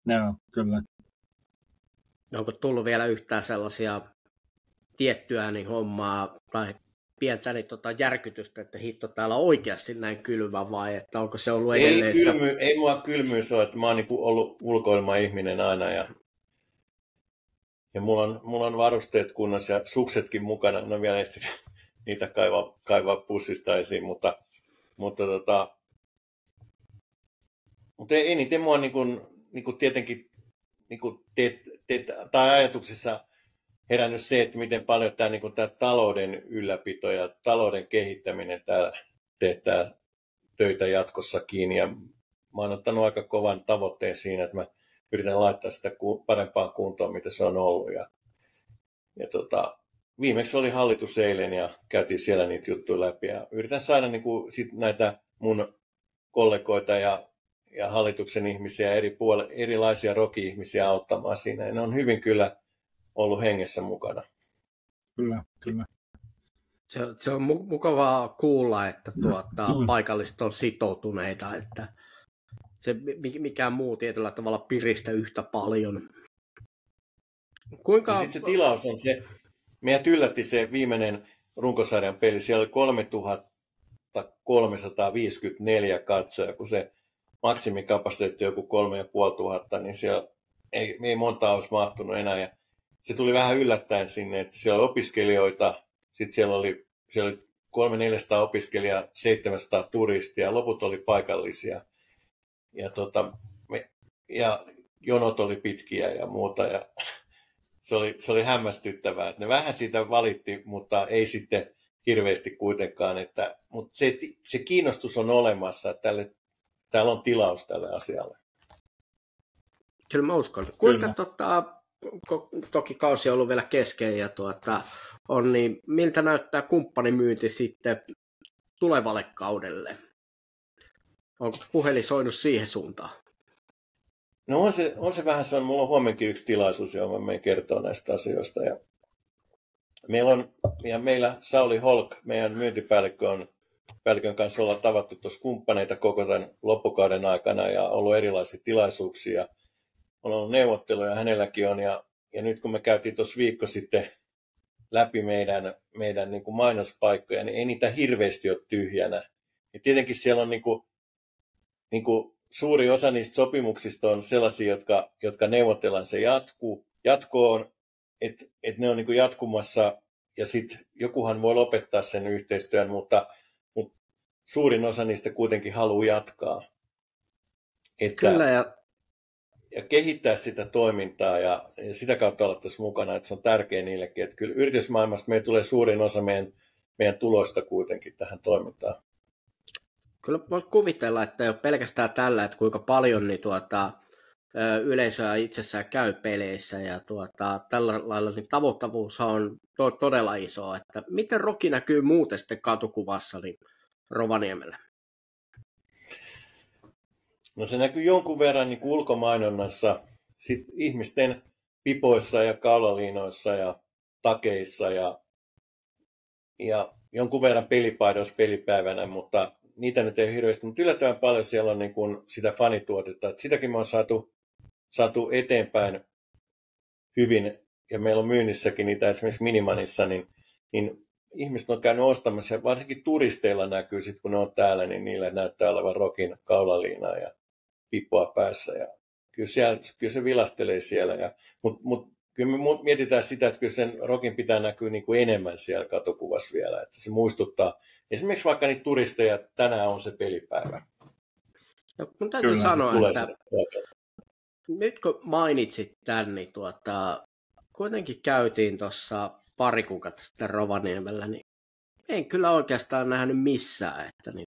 Speaker 2: Joo, kyllä.
Speaker 1: Onko tullut vielä yhtään sellaisia tiettyä niin hommaa tai pientä niin järkytystä, että hitto täällä oikeasti näin kylmä vai että onko se ollut edelleen sitä?
Speaker 3: Ei mua kylmyys ole, että mä oon niin kuin ollut ulkoilmaihminen aina ja mulla on varusteet kunnossa ja suksetkin mukana, en ole vielä ehtinyt niitä kaivaa pussista esiin, mutta eniten mua niin kuin tietenkin niin kuin tai ajatuksissa herännyt se, että miten paljon tämä talouden ylläpito ja talouden kehittäminen täällä teettää töitä jatkossakin. Ja mä oon ottanut aika kovan tavoitteen siinä, että mä yritän laittaa sitä parempaan kuntoon, mitä se on ollut. Viimeksi oli hallitus eilen ja käytiin siellä niitä juttuja läpi. Ja yritän saada niin kuin, sit näitä mun kollegoita ja hallituksen ihmisiä, erilaisia roki-ihmisiä auttamaan siinä. Ja ne on hyvin kyllä ollut hengessä mukana.
Speaker 2: Kyllä.
Speaker 1: Se on mukavaa kuulla, että paikalliset on sitoutuneita, että se mikään muu tietyllä tavalla piristä yhtä paljon.
Speaker 3: Ja sitten se tilaus on se, meidät yllätti se viimeinen runkosarjan peli, siellä oli 3354 katsoja, kun se maksimikapasiteetti joku 3500, niin siellä ei montaa olisi mahtunut enää. Ja se tuli vähän yllättäen sinne, että siellä oli opiskelijoita, sitten siellä oli 300-400 opiskelijaa, 700 turistia, loput oli paikallisia. Ja jonot oli pitkiä ja muuta. Ja se oli hämmästyttävää. Ne vähän siitä valitti, mutta ei sitten hirveästi kuitenkaan. Mutta se kiinnostus on olemassa, että täällä on tilaus tälle asialle.
Speaker 1: Kyllä mä uskon. Kuinka toki kausi on ollut vielä kesken ja on, niin miltä näyttää kumppanimyynti sitten tulevalle kaudelle? Onko puhelin soinut siihen suuntaan?
Speaker 3: No on se vähän se, mulla on huomenkin yksi tilaisuus, johon mä menen kertoa näistä asioista. Ja meillä Sauli Holk, meidän myyntipäällikön kanssa ollaan tavattu tuossa kumppaneita koko tämän loppukauden aikana ja ollut erilaisia tilaisuuksia. On ollut neuvotteluja, hänelläkin on. Ja nyt kun me käytiin tuossa viikko sitten läpi meidän niin kuin mainospaikkoja, niin ei niitä hirveästi ole tyhjänä. Ja tietenkin siellä on niin kuin suuri osa niistä sopimuksista on sellaisia, jotka neuvotellaan se jatkoon, että ne on niin kuin jatkumassa ja sitten jokuhan voi lopettaa sen yhteistyön, mutta suurin osa niistä kuitenkin haluaa jatkaa.
Speaker 1: Kyllä
Speaker 3: ja kehittää sitä toimintaa ja sitä kautta olla tässä mukana, että se on tärkeä niillekin. Että kyllä yritysmaailmasta meillä tulee suurin osa meidän tuloista kuitenkin tähän toimintaan.
Speaker 1: Kyllä voisi kuvitella, että ei ole pelkästään tällä, että kuinka paljon niin yleisöä itsessään käy peleissä ja tällä lailla niin tavoittavuus on todella iso. Että miten roki näkyy muuten sitten katukuvassa niin Rovaniemellä?
Speaker 3: No se näkyy jonkun verran niin kuin ulkomainonnassa, sit ihmisten pipoissa ja kaulaliinoissa ja takeissa ja jonkun verran pelipaidoissa pelipäivänä, mutta niitä nyt ei hirveästi, mutta yllättävän paljon siellä on niin kuin sitä fanituotetta. Että sitäkin me on saatu eteenpäin hyvin, ja meillä on myynnissäkin niitä esimerkiksi Minimanissa, niin ihmiset on käynyt ostamassa, ja varsinkin turisteilla näkyy, sit kun ne on täällä, niin niillä näyttää olevan rokin kaulaliinaa ja pipoa päässä. Ja kyllä se vilahtelee siellä. Mutta kyllä me mietitään sitä, että kyllä sen rokin pitää näkyä niin kuin enemmän siellä katukuvassa vielä. Että se muistuttaa esimerkiksi vaikka niitä turisteja, että tänään on se pelipäivä.
Speaker 1: No, mun täytyy kyllä sanoa, että nyt kun mainitsit tämän, niin kuitenkin käytiin tuossa pari kuukautta sitten Rovaniemellä, niin en kyllä oikeastaan nähnyt missään, että niin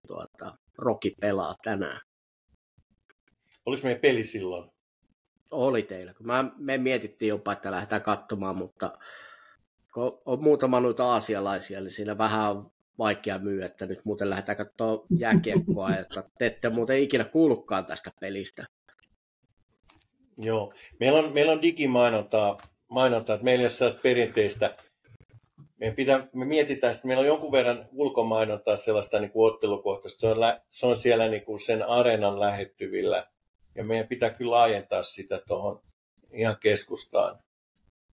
Speaker 1: roki pelaa tänään.
Speaker 3: Oliko meidän peli silloin?
Speaker 1: Oli teillä. Me mietittiin jopa, että lähdetään katsomaan, mutta kun on muutama noita aasialaisia, niin siinä vähän on vaikea myyä, että nyt muuten lähdetään katsomaan jääkiekkoa, että te ette muuten ikinä kuullutkaan tästä pelistä.
Speaker 3: Joo, meillä on digimainontaa, että meillä ei ole sellaista perinteistä. Me mietitään, että meillä on jonkun verran ulkomainontaa sellaista niin kuin ottelukohtaista. Se on siellä niin kuin sen areenan lähettyvillä. Ja meidän pitää kyllä laajentaa sitä tuohon ihan keskustaan.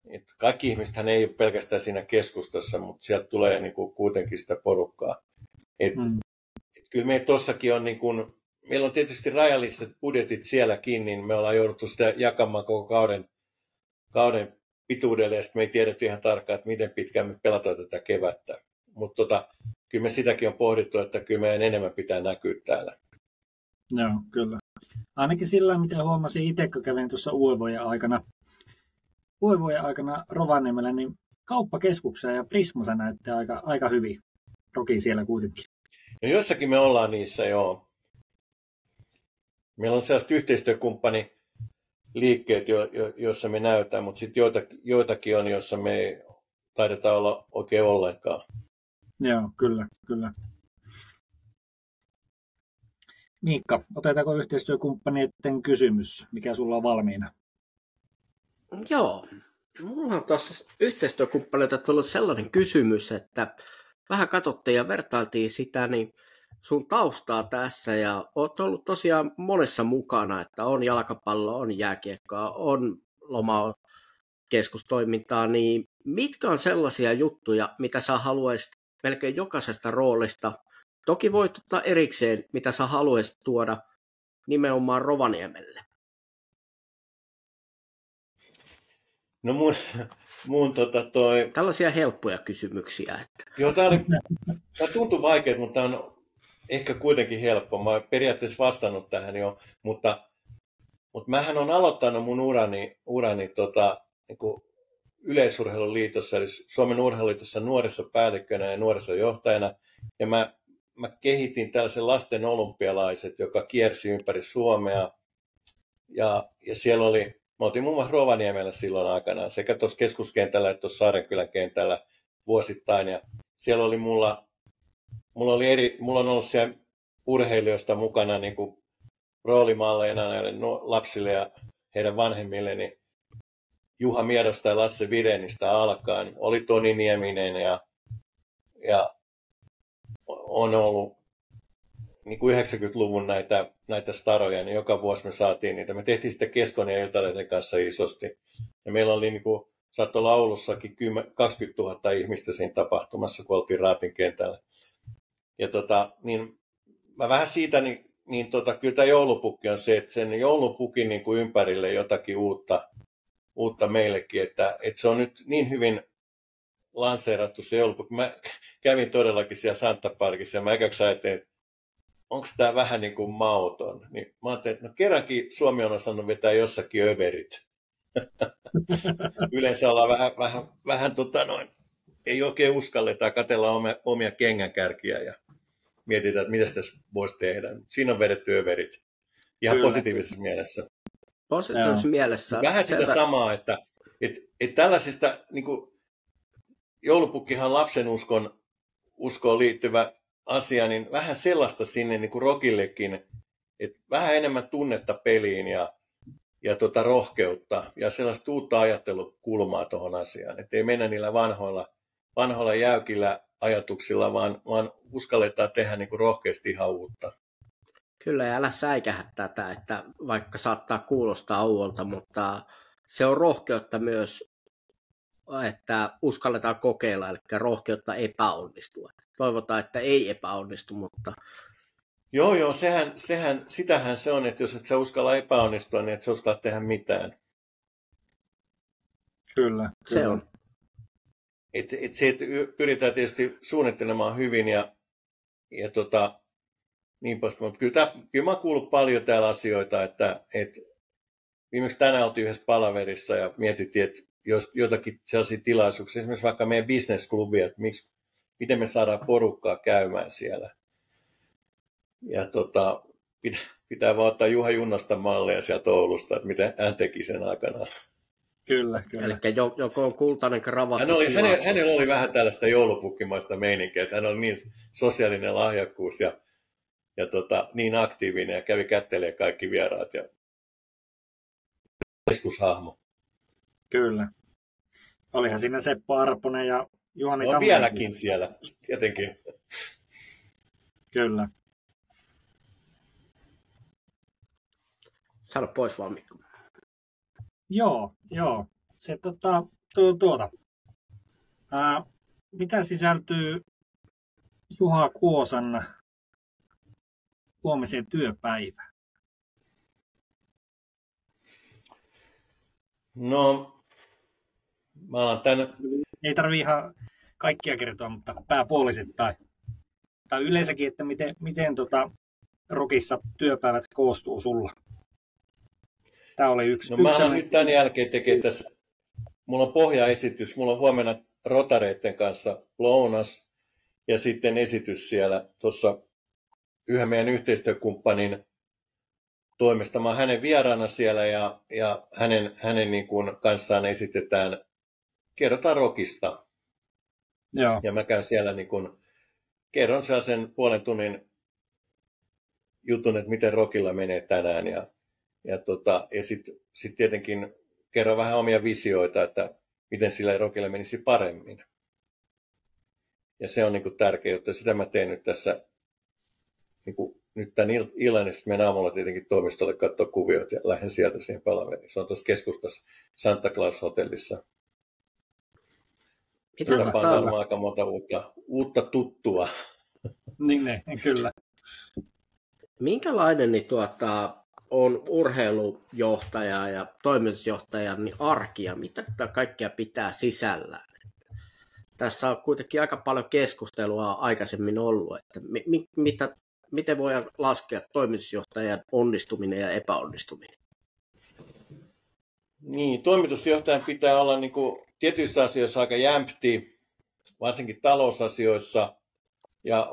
Speaker 3: Et kaikki ihmisethän ei ole pelkästään siinä keskustassa, mutta sieltä tulee niin kuin kuitenkin sitä porukkaa. Et kyllä me tossakin on, niin kuin, meillä on tietysti rajalliset budjetit sielläkin, niin me ollaan jouduttu sitä jakamaan koko kauden pituudelle, ja me ei tiedetty ihan tarkkaan, että miten pitkään me pelataan tätä kevättä. Mutta kyllä me sitäkin on pohdittu, että kyllä meidän enemmän pitää näkyä täällä.
Speaker 2: Joo, kyllä. Ainakin sillä, mitä huomasin itse, kun kävin tuossa uuden aikana Rovaniemellä, niin kauppakeskuksia ja Prismassa näyttää aika hyvin. Roki siellä kuitenkin.
Speaker 3: No jossakin me ollaan niissä, joo. Meillä on sellaiset yhteistyökumppaniliikkeet, joissa me näytään, mutta sitten joitakin on, joissa me ei taideta olla oikein ollenkaan.
Speaker 2: Joo, kyllä. Miikka, otetaanko yhteistyökumppaneiden kysymys, mikä sulla on valmiina?
Speaker 1: Joo, mulla on tuossa yhteistyökumppaneilta tullut sellainen kysymys, että vähän katsottiin ja vertailtiin sitä, niin sun taustaa tässä ja oot ollut tosiaan monessa mukana, että on jalkapallo, on jääkiekkoa, on lomakeskustoimintaa, niin mitkä on sellaisia juttuja, mitä sä haluaisit melkein jokaisesta roolista, toki voit ottaa erikseen, mitä sä haluaisit tuoda nimenomaan Rovaniemelle?
Speaker 3: No mun
Speaker 1: Tällaisia helppoja kysymyksiä. Että.
Speaker 3: Joo, tämä tuntuu vaikeaa, mutta tämä on ehkä kuitenkin helppo. Mä oon periaatteessa vastannut tähän jo, mutta mähän on aloittanut mun urani niin kuin Yleisurheiluliitossa, eli Suomen Urheiluliitossa nuorisopäällikkönä ja nuorisojohtajana. Ja mä kehitin tällaisen lasten olympialaiset, joka kiersi ympäri Suomea. Ja siellä me oltiin muun muassa Rovaniemellä silloin aikanaan, sekä tuossa keskuskentällä että tuossa Saarenkylän kentällä vuosittain. Ja siellä oli mulla on ollut siellä urheilijoista mukana niin kuin roolimalleina näille lapsille ja heidän vanhemmille, niin Juha Miedosta ja Lasse Virenistä alkaen. Oli Toni Nieminen ja on ollut niin kuin 90-luvun näitä staroja, niin joka vuosi me saatiin niitä. Me tehtiin sitten Keskon ja Iltalehden kanssa isosti. Ja meillä oli niin kuin, saattoi olla Oulussakin 20 000 ihmistä siinä tapahtumassa, kun oltiin Raatin kentällä. Ja niin mä vähän siitä, kyllä tämä joulupukki on se, että sen joulupukin niin kuin ympärille jotakin uutta meillekin, että se on nyt niin hyvin lanseerattu se joulupukki. Mä kävin todellakin siellä Santa Parkissa ja mä äkäksi ajattelin, että onko tämä vähän niin kuin mauton. Niin mä ajattelin, että no kerrankin Suomi on osannut vetää jossakin överit. Yleensä ollaan vähän ei oikein uskalleta katsella omia kengänkärkiä ja mietitään, että mitä tässä voisi tehdä. Siinä on vedetty överit. Ihan kyllä. Positiivisessa mielessä.
Speaker 1: Positiivisessa mielessä.
Speaker 3: Vähän sitä samaa, että tällaisista, niin kuin, joulupukkihan lapsen uskoon liittyvä asia, niin vähän sellaista sinne niin kuin Rokillekin, että vähän enemmän tunnetta peliin ja rohkeutta ja sellaista uutta ajattelukulmaa tuohon asiaan. Että ei mennä niillä vanhoilla jäykillä ajatuksilla, vaan uskalletaan tehdä niin kuin rohkeasti ihan uutta.
Speaker 1: Kyllä, ja älä säikähä tätä, että vaikka saattaa kuulostaa ouolta, mutta se on rohkeutta myös, että uskalletaan kokeilla, eli rohkeutta epäonnistua. Toivotaan, että ei epäonnistu, mutta...
Speaker 3: Joo, sitähän se on, että jos et sä uskalla epäonnistua, niin et sä uskalla tehdä mitään.
Speaker 2: Kyllä.
Speaker 1: Se on.
Speaker 3: Että pyritään tietysti suunnittelemaan hyvin ja niin poispäin. Mutta kyllä mä oon kuullut paljon täällä asioita, että viimeksi tänään oltiin yhdessä palaverissa ja mietittiin, että jos jotakin sellaisia tilaisuuksia, esimerkiksi vaikka meidän business-klubia, että miten me saadaan porukkaa käymään siellä. Ja pitää vaan ottaa Juha Junnasta mallia sieltä Oulusta, että miten hän teki sen aikanaan.
Speaker 2: Kyllä.
Speaker 1: Eli joko on kultainen kravattu.
Speaker 3: Hänellä oli vähän tällaista joulupukkimaista meininkiä, että hän oli niin sosiaalinen lahjakkuus ja niin aktiivinen ja kävi kättelemään kaikki vieraat ja keskushahmo.
Speaker 2: Kyllä. Olihan siinä Seppo Arponen ja Juhani
Speaker 3: on vieläkin siellä, tietenkin.
Speaker 2: Kyllä.
Speaker 1: Sano pois vaan, Mikko.
Speaker 2: Joo. Se mitä sisältyy Juha Kuosan huomiseen työpäivään?
Speaker 3: No, mä alan tänne.
Speaker 2: Ei tarvitse ihan kaikkia kertoa, mutta pääpuolisittain. Tai yleensäkin, että miten Rokissa työpäivät koostuu sulla? Tämä oli yksi.
Speaker 3: No mä alan nyt tämän jälkeen tekemään tässä. Mulla on pohjaesitys. Mulla on huomenna rotareiden kanssa lounas ja sitten esitys siellä tuossa yhden meidän yhteistyökumppanin toimesta. Mä oon hänen vieraana siellä ja hänen niin kuin kanssaan kerrotaan Rokista.
Speaker 2: Joo.
Speaker 3: Ja mä käyn siellä niin kuin, kerron sellaisen puolen tunnin jutun, että miten Rokilla menee tänään ja sitten tietenkin kerron vähän omia visioita, että miten sillä Rokilla menisi paremmin. Ja se on niin kuin tärkeä juttu. Sitä mä teen nyt tässä niin kuin, nyt tämän illan, ja sitten menen aamulla tietenkin toimistolle katsoa kuviot ja lähden sieltä siihen palaveriin. Se on tuossa keskustassa Santa Claus-hotellissa. Tapaan varmaan aika monta uutta tuttua.
Speaker 2: Niin, kyllä.
Speaker 1: Minkälainen on urheilujohtaja ja toimitusjohtajan arkia, mitä kaikkea pitää sisällään? Tässä on kuitenkin aika paljon keskustelua aikaisemmin ollut, että miten voidaan laskea toimitusjohtajan onnistuminen ja epäonnistuminen?
Speaker 3: Niin, toimitusjohtajan pitää olla niin kuin tietyissä asioissa aika jämpti, varsinkin talousasioissa, ja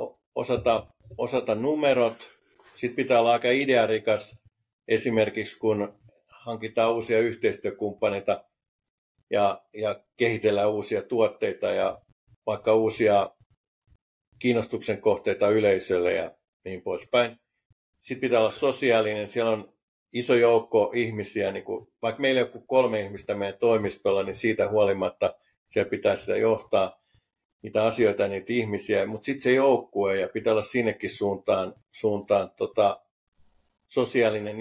Speaker 3: osata numerot. Sitten pitää olla aika idearikas, esimerkiksi kun hankitaan uusia yhteistyökumppaneita ja kehitellään uusia tuotteita ja vaikka uusia kiinnostuksen kohteita yleisölle ja niin poispäin. Sitten pitää olla sosiaalinen, siellä on iso joukko ihmisiä, niin kuin, vaikka meillä on 3 ihmistä meidän toimistolla, niin siitä huolimatta siellä pitää sitä johtaa niitä asioita ja niitä ihmisiä, mutta sitten se joukkue ja pitää olla sinnekin suuntaan sosiaalinen.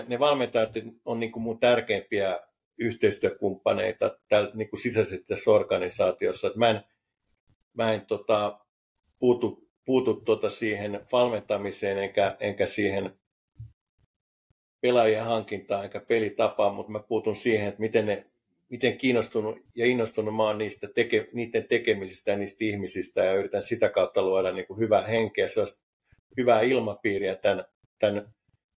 Speaker 3: Ne valmentajat on niin kuin mun tärkeimpiä yhteistyökumppaneita täällä niin kuin sisäisessä organisaatiossa. Mä en puutu siihen valmentamiseen enkä siihen pelaajien hankintaan eikä pelitapaan, mutta mä puutun siihen, että miten kiinnostunut ja innostunut mä oon niiden tekemisistä ja niistä ihmisistä ja yritän sitä kautta luoda niin kuin hyvää henkeä, sellaista hyvää ilmapiiriä tämän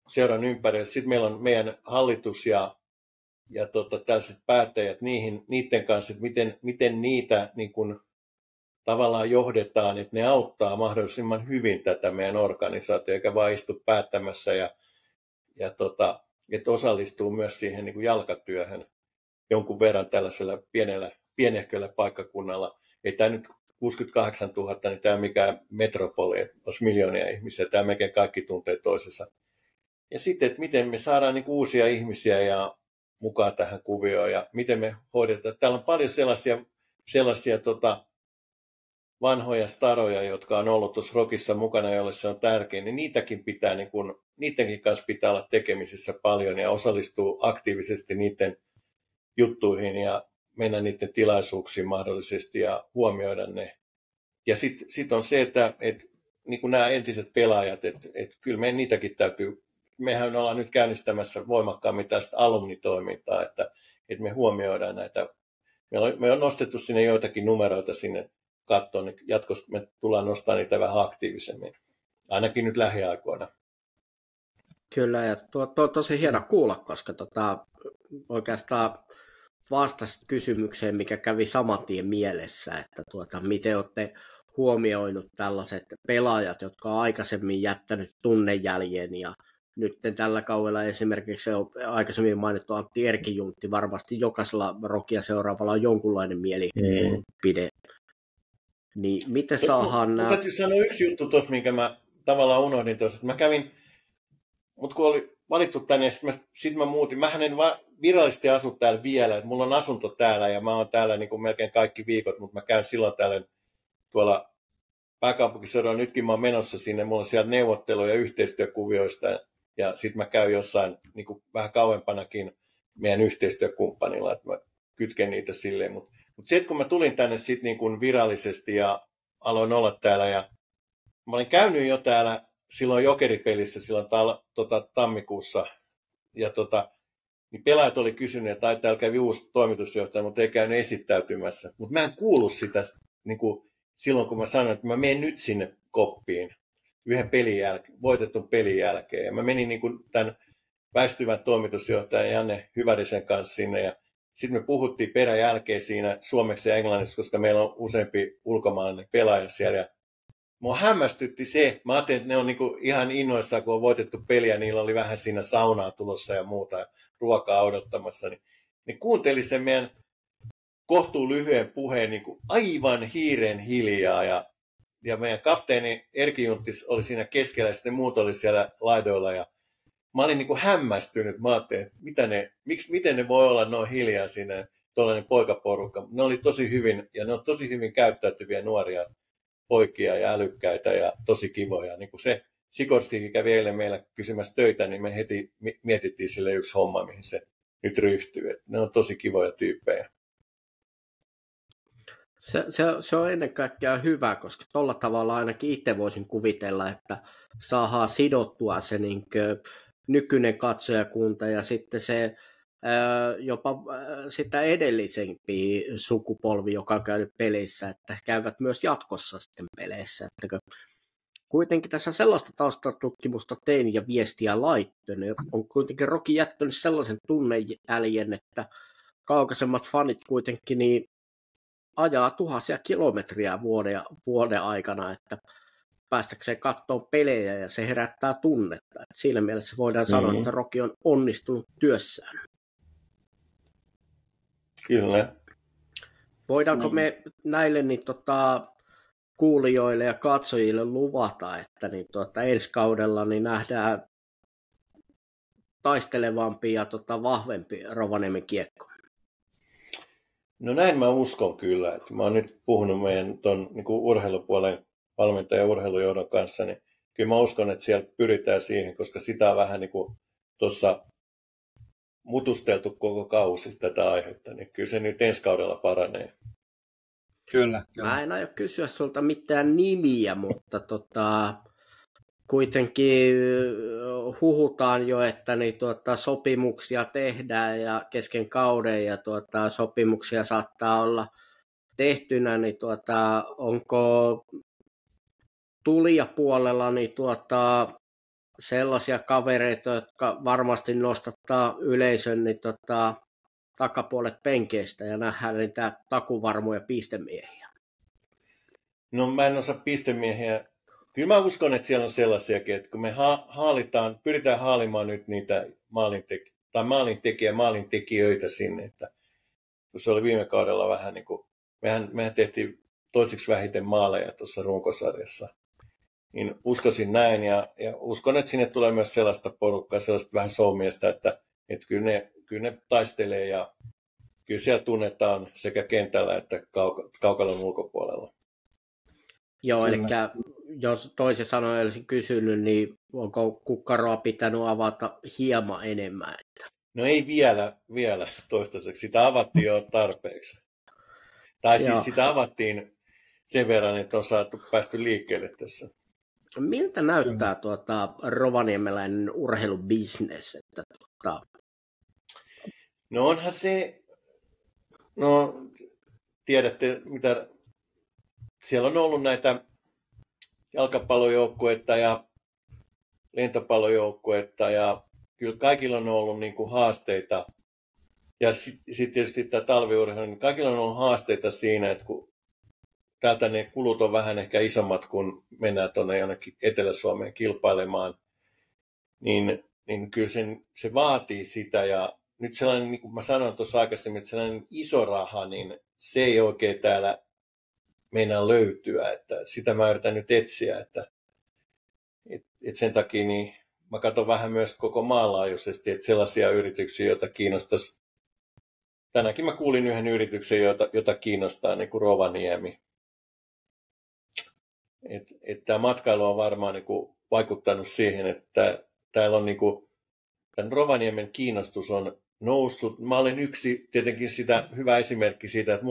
Speaker 3: seuran ympärillä. Sitten meillä on meidän hallitus ja tällaiset päättäjät niiden kanssa, että miten niitä niin kuin tavallaan johdetaan, että ne auttaa mahdollisimman hyvin tätä meidän organisaatiota, eikä vaan istu päättämässä ja että osallistuu myös siihen niin kuin jalkatyöhön jonkun verran tällaisella pienehköllä paikkakunnalla. Ei tämä nyt 68 000, niin tämä mikään metropoli, että olisi miljoonia ihmisiä, tämä melkein kaikki tuntee toisensa. Ja sitten, että miten me saadaan niin kuin uusia ihmisiä ja mukaan tähän kuvioon ja miten me hoidetaan. Täällä on paljon sellaisia vanhoja staroja, jotka on ollut tuossa Rokissa mukana, joille se on tärkein, niin niidenkin kanssa pitää olla tekemisissä paljon ja osallistua aktiivisesti niiden juttuihin ja mennä niiden tilaisuuksiin mahdollisesti ja huomioida ne. Ja sitten on se, että niin kuin nämä entiset pelaajat, että kyllä meidän niitäkin mehän ollaan nyt käynnistämässä voimakkaammin tästä alumnitoimintaa, että me huomioidaan näitä. Me on nostettu sinne joitakin numeroita sinne katsoa, niin jatkossa me tullaan nostamaan niitä vähän aktiivisemmin, ainakin nyt lähiaikoina.
Speaker 1: Kyllä, ja tuo on tosi hieno kuulla, koska oikeastaan vastasit kysymykseen, mikä kävi saman tien mielessä, että miten olette huomioinut tällaiset pelaajat, jotka on aikaisemmin jättänyt tunnejäljen ja nyt tällä kaudella esimerkiksi aikaisemmin mainittu Antti Erkijuntti, varmasti jokaisella Rockia seuraavalla on jonkunlainen mielipide. Niin miten saadaan nämä...
Speaker 3: Täytyy sanoa yksi juttu tuossa, minkä mä tavallaan unohdin tuossa. Mä kävin, mutta kun oli valittu tänne, sitten mä muutin. Mähän en virallisesti asu täällä vielä. Et mulla on asunto täällä ja mä oon täällä niin kuin melkein kaikki viikot, mutta mä käyn silloin täällä tuolla pääkaupunkiseudulla. Nytkin mä oon menossa sinne. Mulla on siellä neuvotteluja yhteistyökuvioista ja sitten mä käyn jossain niin kuin vähän kauempanakin meidän yhteistyökumppanilla, että mä kytken niitä silleen. Mutta se, että kun mä tulin tänne sitten niin kuin virallisesti ja aloin olla täällä ja mä olin käynyt jo täällä silloin Jokeripelissä silloin tammikuussa ja niin pelaajat oli kysynyt, että täällä kävi uusi toimitusjohtaja, mutta ei käynyt esittäytymässä. Mutta mä en kuullut sitä niin kuin silloin, kun mä sanoin, että mä menen nyt sinne koppiin yhden voitetun pelin jälkeen. Ja mä menin niin kuin tämän väistyvän toimitusjohtajan Janne Hyvärisen kanssa sinne ja sitten me puhuttiin perän jälkeen siinä suomeksi ja englanniksi, koska meillä on useampi ulkomaalainen pelaaja siellä. Ja mua hämmästytti se, mä ajattelin, että ne on niinku ihan innoissaan, kun on voitettu peliä, niillä oli vähän siinä saunaa tulossa ja muuta, ja ruokaa odottamassa. Niin ne kuunteli sen meidän kohtuun lyhyen puheen niinku aivan hiiren hiljaa, ja meidän kapteeni Erkki Junttis oli siinä keskellä, ja sitten muut oli siellä laidoilla, ja mä olin niinku hämmästynyt, mä ajattelin, että miten ne voi olla noin hiljaa siinä, tuollainen poikaporukka. Ne oli tosi hyvin, ja ne on tosi hyvin käyttäytyviä nuoria poikia ja älykkäitä ja tosi kivoja. Niin kuin se Sikorskikin kävi eilen meillä kysymässä töitä, niin me heti mietittiin sille yksi homma, mihin se nyt ryhtyy. Et ne on tosi kivoja tyyppejä.
Speaker 1: Se on ennen kaikkea hyvä, koska tuolla tavalla ainakin itse voisin kuvitella, että saadaan sidottua se nykyinen katsojakunta ja sitten se jopa sitä edellisempi sukupolvi, joka on käynyt peleissä, että käyvät myös jatkossa sitten peleissä. Että kuitenkin tässä sellaista taustatutkimusta tein ja viestiä laittoin, on kuitenkin Rocky jättänyt sellaisen tunnejäljen, että kaukaisemmat fanit kuitenkin niin ajaa 1000 kilometriä vuoden aikana, että päästäkseen katsomaan pelejä ja se herättää tunnetta. Et siinä mielessä voidaan sanoa, että Rocky on onnistunut työssään.
Speaker 3: Kyllä.
Speaker 1: Voidaanko me näille kuulijoille ja katsojille luvata, että ensi kaudella niin nähdään taistelevampi ja vahvempi Rovaniemen kiekko?
Speaker 3: No näin mä uskon kyllä. Että mä oon nyt puhunut meidän niin urheilupuolen valmentajan ja urheilujohdon kanssa, niin kyllä mä uskon, että siellä pyritään siihen, koska sitä on vähän niin kuin tuossa mutusteltu koko kausi tätä aihetta, niin kyllä se nyt ensi kaudella paranee.
Speaker 2: Kyllä.
Speaker 1: Mä en aio kysyä sulta mitään nimiä, mutta kuitenkin huhutaan jo, että sopimuksia tehdään ja kesken kauden ja sopimuksia saattaa olla tehtynä, niin onko tulijapuolella niin sellaisia kavereita, jotka varmasti nostattaa yleisön niin takapuolet penkeistä ja nähdään niitä takuvarmoja pistemiehiä?
Speaker 3: No mä en osaa pistemiehiä. Kyllä mä uskon, että siellä on sellaisiakin, että kun me pyritään haalimaan nyt niitä maalintekijöitä sinne, että kun se oli viime kaudella vähän niin kuin, mehän tehtiin toiseksi vähiten maaleja tuossa runkosarjassa, niin uskoisin näin ja uskon, että sinne tulee myös sellaista porukkaa, sellaista vähän soumiestä, että kyllä ne taistelee ja kyllä siellä tunnetaan sekä kentällä että kaukalon ulkopuolella.
Speaker 1: Joo, eli jos toisin sanoen olisin kysynyt, niin onko kukkaroa pitänyt avata hieman enemmän?
Speaker 3: No ei vielä toistaiseksi. Sitä avattiin jo tarpeeksi. Tai siis sitä avattiin sen verran, että on päästy liikkeelle tässä.
Speaker 1: Miltä näyttää rovaniemeläinen urheilubisnes?
Speaker 3: No onhan se, tiedätte mitä, siellä on ollut näitä jalkapallojoukkuetta ja lentopallojoukkuetta ja kyllä kaikilla on ollut niin kuin haasteita. Ja sitten tietysti tämä talviurheilu, niin kaikilla on ollut haasteita siinä, että kun täältä ne kulut on vähän ehkä isommat, kun mennään tuonne jonnekin Etelä-Suomeen kilpailemaan, niin kyllä se vaatii sitä. Ja nyt sellainen, niin kuin mä sanoin tuossa aikaisemmin, että sellainen iso raha, niin se ei oikein täällä meinaa löytyä. Että sitä mä yritän nyt etsiä, että sen takia niin mä katson vähän myös koko maanlaajuisesti, että sellaisia yrityksiä, joita kiinnostaisi. Tänäänkin mä kuulin yhden yrityksen, jota kiinnostaa niin kuin Rovaniemi. Tämä matkailu on varmaan niin kuin vaikuttanut siihen, että täällä on niin kuin, tämän Rovaniemen kiinnostus on noussut. Mä olen yksi tietenkin sitä hyvä esimerkki siitä, että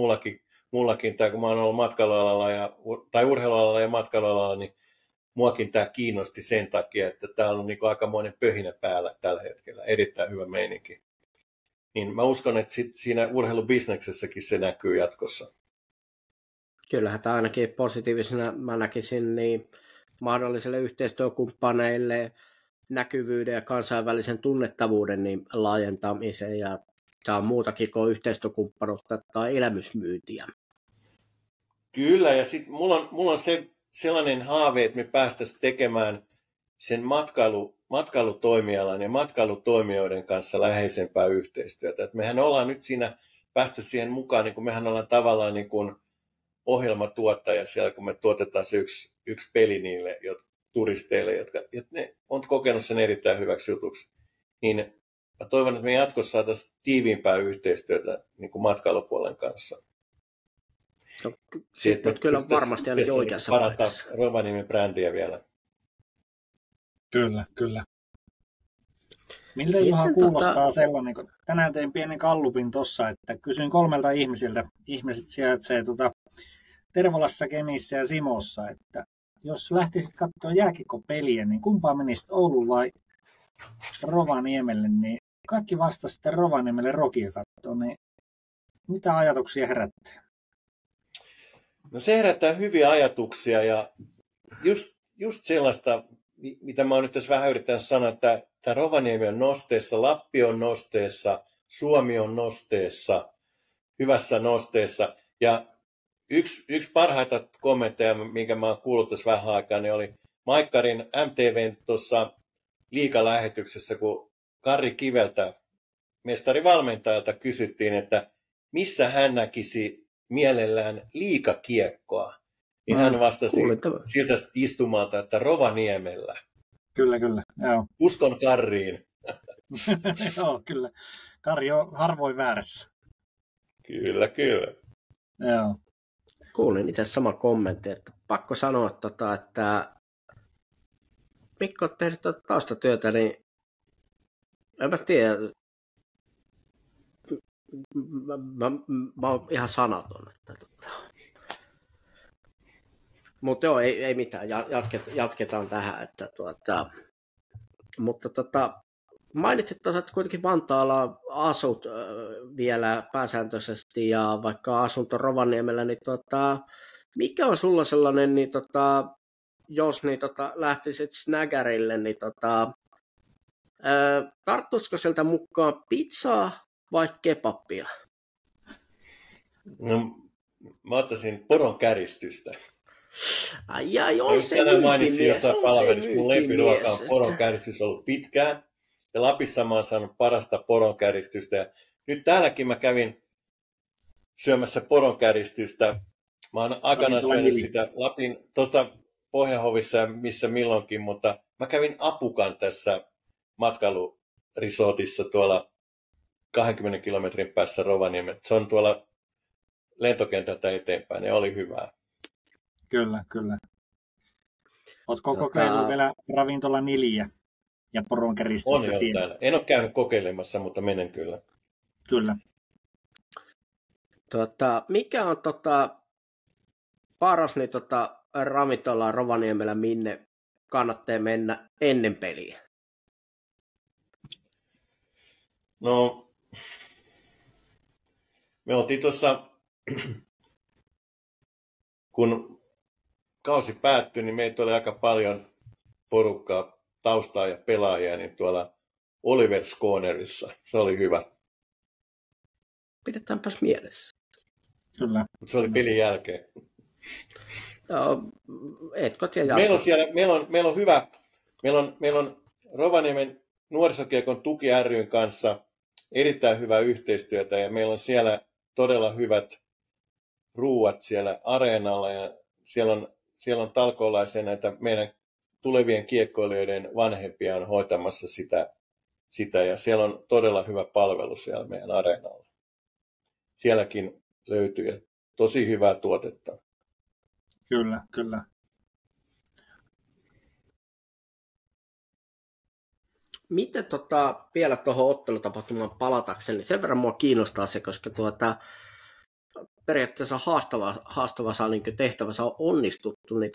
Speaker 3: mullakin tämä, kun mä olen ollut matkailualalla tai urheilualalla ja matkailualalla, niin muakin tämä kiinnosti sen takia, että täällä on niin kuin aikamoinen pöhinä päällä tällä hetkellä. Erittäin hyvä meininki. Niin mä uskon, että siinä urheilubisneksessäkin se näkyy jatkossa.
Speaker 1: Kyllähän tämä ainakin positiivisena mä näkisin niin mahdollisille yhteistyökumppaneille näkyvyyden ja kansainvälisen tunnettavuuden niin laajentamiseen, ja tämä on muutakin kuin yhteistyökumppanuutta tai elämysmyyntiä.
Speaker 3: Kyllä, ja sitten mulla on sellainen haave, että me päästäisiin tekemään sen matkailutoimialan ja matkailutoimijoiden kanssa läheisempää yhteistyötä. Et mehän ollaan nyt siinä päästy siihen mukaan, niin kun mehän ollaan tavallaan niin kuin ohjelmatuottaja siellä, kun me tuotetaan se yksi peli niille turisteille, jotka ne on kokenut sen erittäin hyväksi jutuksi. Niin mä toivon, että me jatkossa saataisiin tiiviimpää yhteistyötä niin kuin matkailupuolen kanssa.
Speaker 1: No, sitten kyllä varmasti ainakin oikeassa paikassa.
Speaker 3: Parantaa Rovaniemen brändiä vielä.
Speaker 2: Kyllä, kyllä. Miltä Juha kuulostaa sellainen, kun tänään tein pienen gallupin tuossa, että kysyin 3 ihmisiltä, ihmiset sijaitsee Tervolassa, Kemissä ja Simossa, että jos lähtisit katsoa jääkiekkopeliä, niin kumpaan menisit, Ouluun vai Rovaniemelle, niin kaikki vastasivat sitten Rovaniemelle Rokia katsoa, niin mitä ajatuksia herättää?
Speaker 3: No se herättää hyviä ajatuksia ja just sellaista, mitä mä oon nyt tässä vähän yrittänyt sanoa, että tämä Rovaniemi on nosteessa, Lappi on nosteessa, Suomi on nosteessa, hyvässä nosteessa. Ja yksi parhaita kommentteja, minkä mä oon kuullut tässä vähän aikaa, niin oli Maikkarin MTVn tuossa liigalähetyksessä, kun Karri Kiveltä, mestarivalmentajalta, kysyttiin, että missä hän näkisi mielellään liigakiekkoa. Niin hän vastasi siltä istumalta, että Rovaniemellä.
Speaker 2: Kyllä, joo.
Speaker 3: Uskon Karriin.
Speaker 2: Joo, kyllä. Karri on harvoin väärässä.
Speaker 3: Kyllä.
Speaker 2: Joo.
Speaker 1: Kuulin itse sama kommentti, että pakko sanoa, että Mikko on tehnyt taustatyötä, niin en mä tiedä. Mä oon ihan sanaton. Mutta joo, ei mitään. Jatketaan tähän. Mutta mainitsit tuossa, että kuitenkin Vantaalla asut vielä pääsääntöisesti, ja vaikka asunto Rovaniemellä, niin mikä on sulla sellainen, niin jos lähtisit Snägärille, niin tarttuisiko sieltä mukaan pizzaa vai kebabia?
Speaker 3: No, mä ottaisin poron käristystä.
Speaker 1: Ai, on se
Speaker 3: tänään mainitsin jossain palvelissa, mun lempiruoka on poron käristys ollut pitkään. Ja Lapissa mä oon saanut parasta poron käristystä. Ja nyt täälläkin mä kävin syömässä poron käristystä. Mä oon aikanaan syönyt sitä Lapin tuossa Pohjanhovissa ja missä milloinkin, mutta mä kävin Apukan tässä matkailuresortissa tuolla 20 kilometrin päässä Rovaniemen. Se on tuolla lentokentältä eteenpäin ja oli hyvää.
Speaker 2: Kyllä. Oletko kokeillut vielä ravintola Niliä ja poronkäristystä siinä?
Speaker 3: Täällä. En ole käynyt kokeilemassa, mutta menen kyllä.
Speaker 2: Kyllä.
Speaker 1: Mikä on paras niin ravintola Rovaniemellä, minne kannattaa mennä ennen peliä?
Speaker 3: No, me oltiin tuossa, kun kausi päättyi, niin meitä oli aika paljon porukkaa, taustaa ja pelaajia, niin tuolla Oliver Skånerissa. Se oli hyvä.
Speaker 1: Pidetäänpäs mielessä.
Speaker 2: Kyllä.
Speaker 3: Mutta se oli pelin jälkeen.
Speaker 1: Etkö tiedä?
Speaker 3: Meillä on hyvä, meillä on Rovaniemen nuorisokiekon tuki ry:n kanssa erittäin hyvää yhteistyötä ja meillä on siellä todella hyvät ruuat siellä areenalla ja siellä on talkoolaisia näitä meidän tulevien kiekkoilijoiden vanhempia on hoitamassa sitä ja siellä on todella hyvä palvelu siellä meidän areenalla. Sielläkin löytyy tosi hyvää tuotetta.
Speaker 2: Kyllä, kyllä.
Speaker 1: Miten vielä tuohon ottelutapahtumaan palatakseni, niin sen verran mua kiinnostaa se, koska periaatteessa haastavassa niin tehtävässä on onnistuttu, niin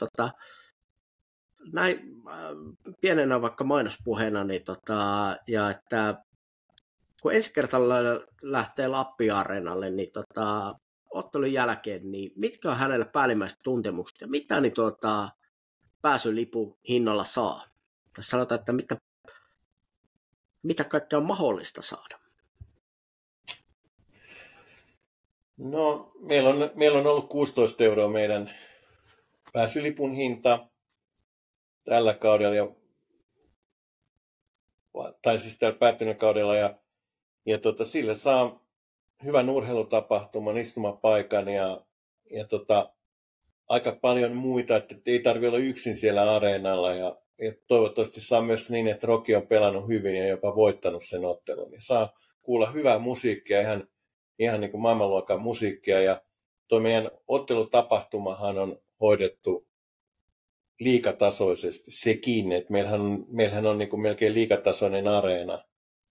Speaker 1: näin pienenä vaikka mainospuheena, niin ja että kun ensi kertaa lähtee Lappi-areenalle, niin ottelun jälkeen, niin mitkä on hänelle päällimmäiset tuntemukset ja mitä niin pääsylipun hinnalla saa? Tässä sanotaan, että mitä kaikkea on mahdollista saada?
Speaker 3: No, meillä on ollut 16 € meidän pääsylipun hinta tällä kaudella, tai siis tällä päättyneellä kaudella, ja sillä saa hyvän urheilutapahtuman, istumapaikan ja aika paljon muita, että ei tarvitse olla yksin siellä areenalla ja toivottavasti saa myös niin, että Roki on pelannut hyvin ja jopa voittanut sen ottelun. Ja saa kuulla hyvää musiikkia, ihan niin kuin maailmanluokan musiikkia. Ja tuo meidän ottelutapahtumahan on hoidettu liigatasoisesti sekin, että meillähän on niin kuin melkein liigatasoinen areena.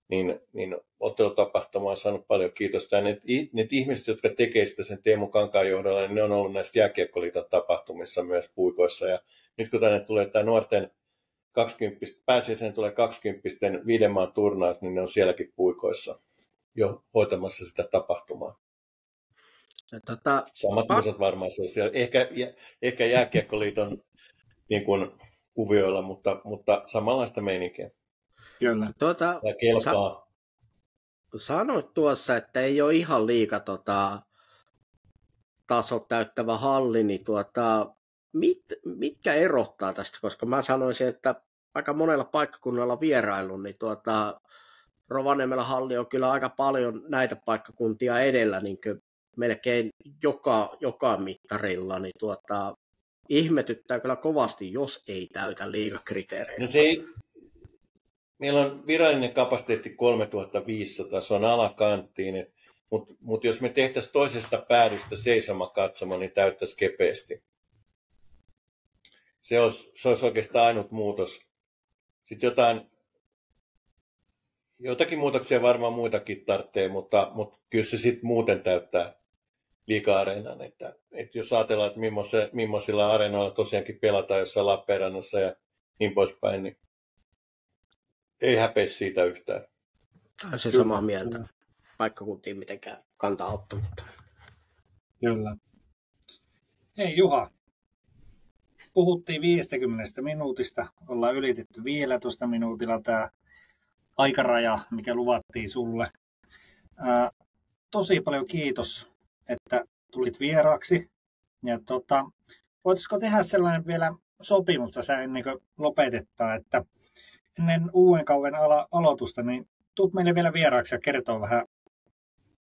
Speaker 3: Niin ottelutapahtuma on saanut paljon kiitosta. Ja ne ihmiset, jotka tekevät sitä sen Teemu Kankaan johdolla, niin ne on ollut näissä Jääkiekkoliiton tapahtumissa myös puikoissa. Ja nyt kun tänne tulee tämä nuorten 20, pääsiäisen tulee 20 5 maan turnaus, niin ne on sielläkin puikoissa jo hoitamassa sitä tapahtumaa. Samat musat varmaan se on siellä. Ehkä Jääkiekkoliiton niin kuin kuvioilla, mutta samanlaista meininkiä.
Speaker 2: Kyllä.
Speaker 3: Kelpaa.
Speaker 1: Sanoit tuossa, että ei ole ihan liika taso täyttävä halli, niin mitkä erottaa tästä? Koska mä sanoisin, että aika monella paikkakunnalla vierailu, niin Rovaniemellä halli on kyllä aika paljon näitä paikkakuntia edellä, niin melkein joka mittarilla, niin ihmetyttää kyllä kovasti, jos ei täytä liigakriteerejä.
Speaker 3: No meillä on virallinen kapasiteetti 3500, se on alakanttiin, mutta jos me tehtäisiin toisesta päädystä seisomakatsomo, niin täyttäisi kepeästi. Se olisi oikeastaan ainut muutos. Sitten jotakin muutoksia varmaan muitakin tarvitsee, mutta kyllä se sitten muuten täyttää liiga-areenan. Että jos ajatellaan, että millaisilla areenoilla tosiaankin pelataan jossain Lappeenrannassa ja niin poispäin, niin ei häpeä siitä yhtään.
Speaker 1: Tämä se samaa mieltä. Paikkakuntiin mitenkään kantaa ottamatta.
Speaker 2: Kyllä. Hei Juha, puhuttiin 50 minuutista. Ollaan ylitetty 15 minuutilla tämä aikaraja, mikä luvattiin sulle. Tosi paljon kiitos, että tulit vieraaksi. Ja voitaisiko tehdä sellainen vielä sopimus tässä ennen kuin lopetetaan, että ennen uuden kauden aloitusta, niin tuut meille vielä vieraaksi ja kertoo vähän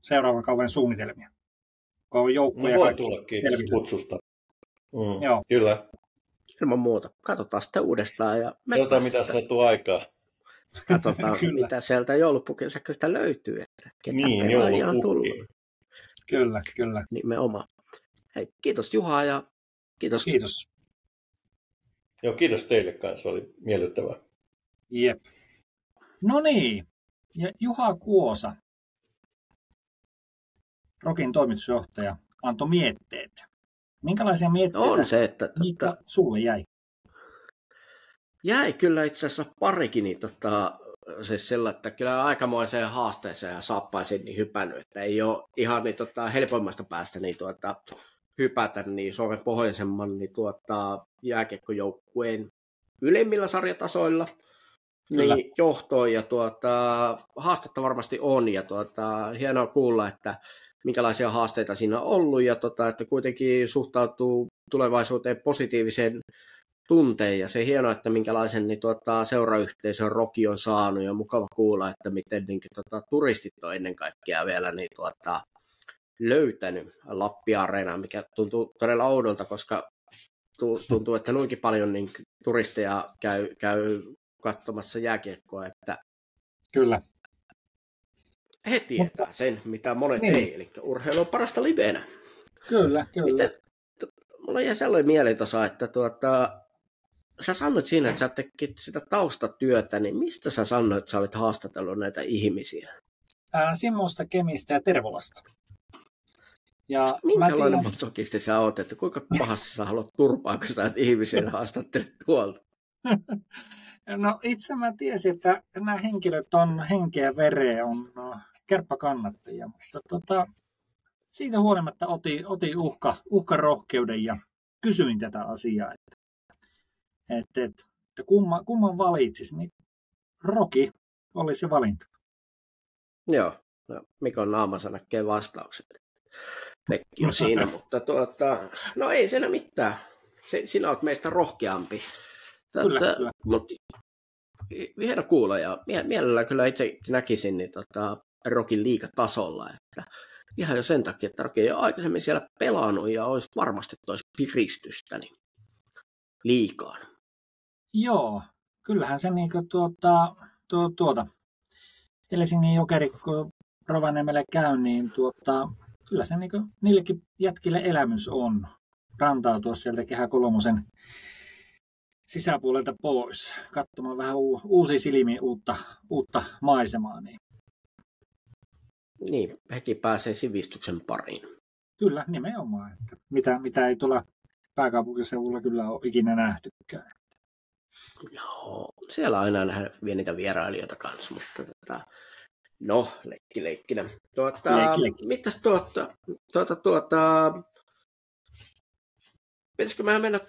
Speaker 2: seuraavan kauden suunnitelmia. Kun on joukkoja
Speaker 3: voi tulla, kiitos kutsusta.
Speaker 2: Joo.
Speaker 3: Kyllä.
Speaker 1: Ilman muuta. Katsotaan sitten uudestaan. Ja
Speaker 3: katsotaan, mitä sattuu aikaa.
Speaker 1: Katsotaan, mitä sieltä joulupukinsäköstä löytyy. Että
Speaker 3: niin, joulupukki.
Speaker 2: Kyllä.
Speaker 1: Nimenomaan. Hei, kiitos Juha ja kiitos.
Speaker 2: Kiitos.
Speaker 3: Joo, kiitos teille kanssa. Oli miellyttävää.
Speaker 2: Jep. No niin. Ja Juha Kuosa, Rokin toimitusjohtaja, antoi mietteet. Minkälaisia mietteitä
Speaker 1: on se, että
Speaker 2: Miikka sulle jäi?
Speaker 1: Jäi kyllä itse asiassa parikin, niin siis sillä, että kyllä aikamoiseen haasteeseen ja saappaisiin niin hypännyt, että ei ole ihan niin helpoimmasta päästä niin hypätä niin Suomen pohjoisemman niin jääkiekkojoukkueen ylemmillä sarjatasoilla niin johtoon ja haastetta varmasti on ja hienoa kuulla, että minkälaisia haasteita siinä on ollut, ja että kuitenkin suhtautuu tulevaisuuteen positiivisen tunteen, ja se hienoa, että minkälaisen seurayhteisön Roki on saanut, ja mukava kuulla, että miten turistit on ennen kaikkea vielä löytänyt Lappi-areenaa, mikä tuntuu todella oudolta, koska tuntuu, että noinkin paljon turisteja käy katsomassa jääkiekkoa, että
Speaker 2: kyllä.
Speaker 1: He tietää sen, mitä monet ei, eli urheilu on parasta livenä.
Speaker 2: Kyllä.
Speaker 1: Mulla jäi sellainen mielentosa, että sä sanoit siinä, että sä tekit sitä taustatyötä, niin mistä sä sanoit, että sä olit haastatellut näitä ihmisiä?
Speaker 2: Simosta, Kemistä ja Tervolasta. Ja
Speaker 1: minkälainen masokisti sä oot, että kuinka pahasti sä haluat turpaa, kun sä et ihmisiä haastattelet tuolta?
Speaker 2: No itse mä tiesin, että nämä henkilöt on henkeä vereä, on kärppäkannattajia, mutta siitä huolimatta otin uhkarohkeuden ja kysyin tätä asiaa, että kumman valitsisi, niin Roki oli se valinta.
Speaker 1: Joo, no, Mikon naamassa näkee vastaukset. Pekki on siinä, mutta no ei siinä mitään. Sinä olet meistä rohkeampi.
Speaker 2: Kyllä.
Speaker 1: Mutta hieno kuulla ja mielellään kyllä itse näkisin niin Rokin liigatasolla. Että ihan jo sen takia, että Roki ei ole aikaisemmin siellä pelannut ja olisi varmasti toisi piristystä niin liigaan.
Speaker 2: Joo, kyllähän se Helsingin Jokeri, kun Rovaniemellä käy, niin kyllä se niillekin jätkille elämys on rantautua sieltä Kehä Kolmosen sisäpuolelta pois, katsomaan vähän uusia silmiä, uutta maisemaa.
Speaker 1: Niin, hekin pääsee sivistyksen pariin.
Speaker 2: Kyllä, nimenomaan. Että mitä ei tuolla pääkaupunkiseudulla kyllä ole ikinä nähtykään.
Speaker 1: Joo, siellä on aina nähdä niitä vierailijoita kanssa, mutta no, leikkinä.
Speaker 2: Leikki.
Speaker 1: Mitäs pitäisikö mä mennä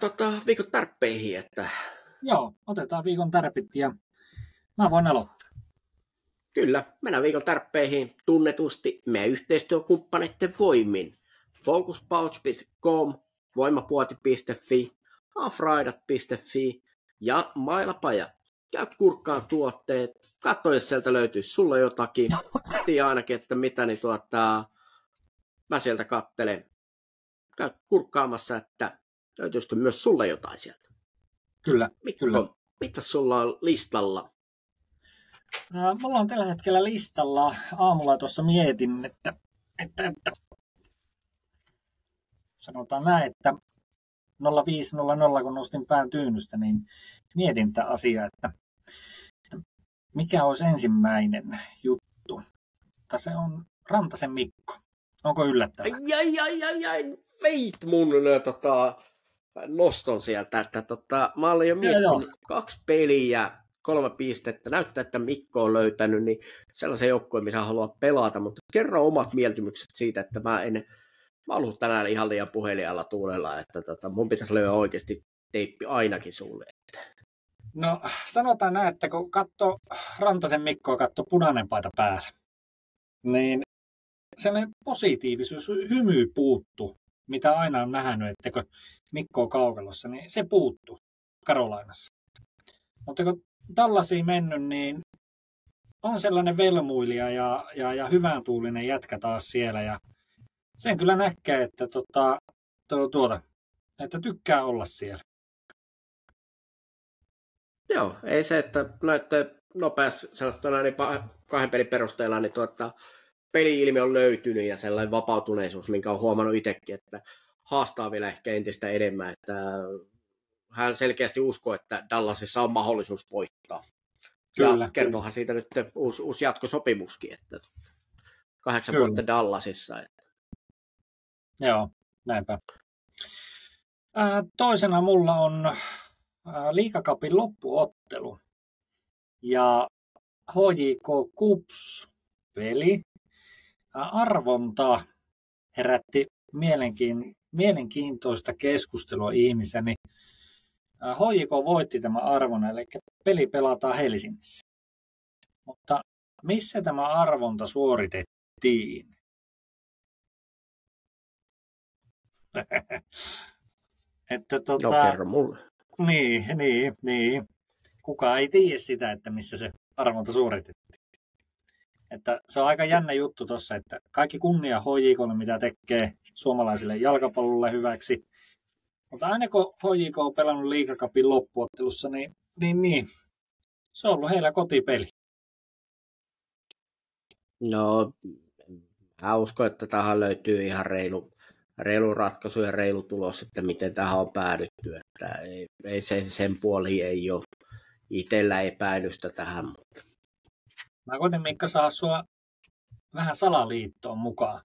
Speaker 1: viikon tärppeihin, että...
Speaker 2: Joo, otetaan viikon tärpit ja mä voin aloittaa.
Speaker 1: Kyllä, mennään viikon tärppeihin tunnetusti meidän yhteistyökumppaneiden voimin. Focuspouch.com, voimapuoti.fi, halfridat.fi ja Mailapajat. Käy kurkkaan tuotteet, katso jos sieltä löytyisi sulle jotakin. Tiedä ainakin, että mitä, niin mä sieltä katselen. Käy kurkkaamassa, että löytyisikö myös sulle jotain sieltä.
Speaker 2: Kyllä,
Speaker 1: Mikko,
Speaker 2: kyllä.
Speaker 1: mitä sulla on listalla?
Speaker 2: Mulla on tällä hetkellä listalla, aamulla tuossa mietin, että sanotaan näin, että 05.00 kun nostin pään tyynystä, niin mietin tätä asiaa, että mikä olisi ensimmäinen juttu. Mutta se on Rantasen Mikko. Onko yllättävää?
Speaker 1: Ai, veit mun noston sieltä, että mä olen jo miettinyt 2 peliä, 3 pistettä. Näyttää, että Mikko on löytänyt niin sellaisen joukkueen, missä haluaa pelata, mutta kerro omat mieltymykset siitä, että mä ollut tänään ihan liian puhelijalla tuulella, että mun pitäisi löytää oikeasti teippi ainakin sulle.
Speaker 2: No sanotaan näin, että kun katsoo Rantasen Mikkoa, katsoo punainen paita päällä, niin sellainen positiivisuus, hymy puuttu, mitä aina on nähnyt, että kun Mikko on kaukalossa, niin se puuttu Karolainassa. Mutta kun Dallasiin mennyt, niin on sellainen velmuilija ja hyvän tuulinen jätkä taas siellä. Ja sen kyllä näkee, että, että tykkää olla siellä.
Speaker 1: Joo, ei se, että näyttää nopeasti sanottuna niin 2 pelin perusteella, niin peli-ilmi on löytynyt ja sellainen vapautuneisuus, minkä on huomannut itsekin, että haastaa vielä ehkä entistä enemmän, että hän selkeästi uskoo, että Dallasissa on mahdollisuus voittaa.
Speaker 2: Kyllä,
Speaker 1: ja kertoohan siitä nyt uusi jatkosopimuskin, että 8
Speaker 2: kyllä.
Speaker 1: vuotta Dallasissa. Että.
Speaker 2: Joo, näinpä. Toisena mulla on Liigacupin loppuottelu ja HJK KuPS peli. Arvonta herätti mielenkiintoista keskustelua ihmisiä, niin HJK voitti tämä arvonta, eli peli pelataan Helsingissä. Mutta missä tämä arvonta suoritettiin? Että
Speaker 1: No kerro mulle.
Speaker 2: niin. Kukaan ei tiedä sitä, että missä se arvonta suoritettiin. Että se on aika jännä juttu tuossa, että kaikki kunnia HJK:lle, mitä tekee suomalaisille jalkapallolle hyväksi. Mutta aina kun HJK on pelannut liigacupin loppuottelussa, niin se on ollut heillä kotipeli.
Speaker 1: No, mä uskon, että tähän löytyy ihan reilu ratkaisu ja reilu tulos, että miten tähän on päädytty. Että ei sen puoli ei ole itsellä epäilystä tähän.
Speaker 2: Mä koitin, Mikka, saa sua vähän salaliittoon mukaan,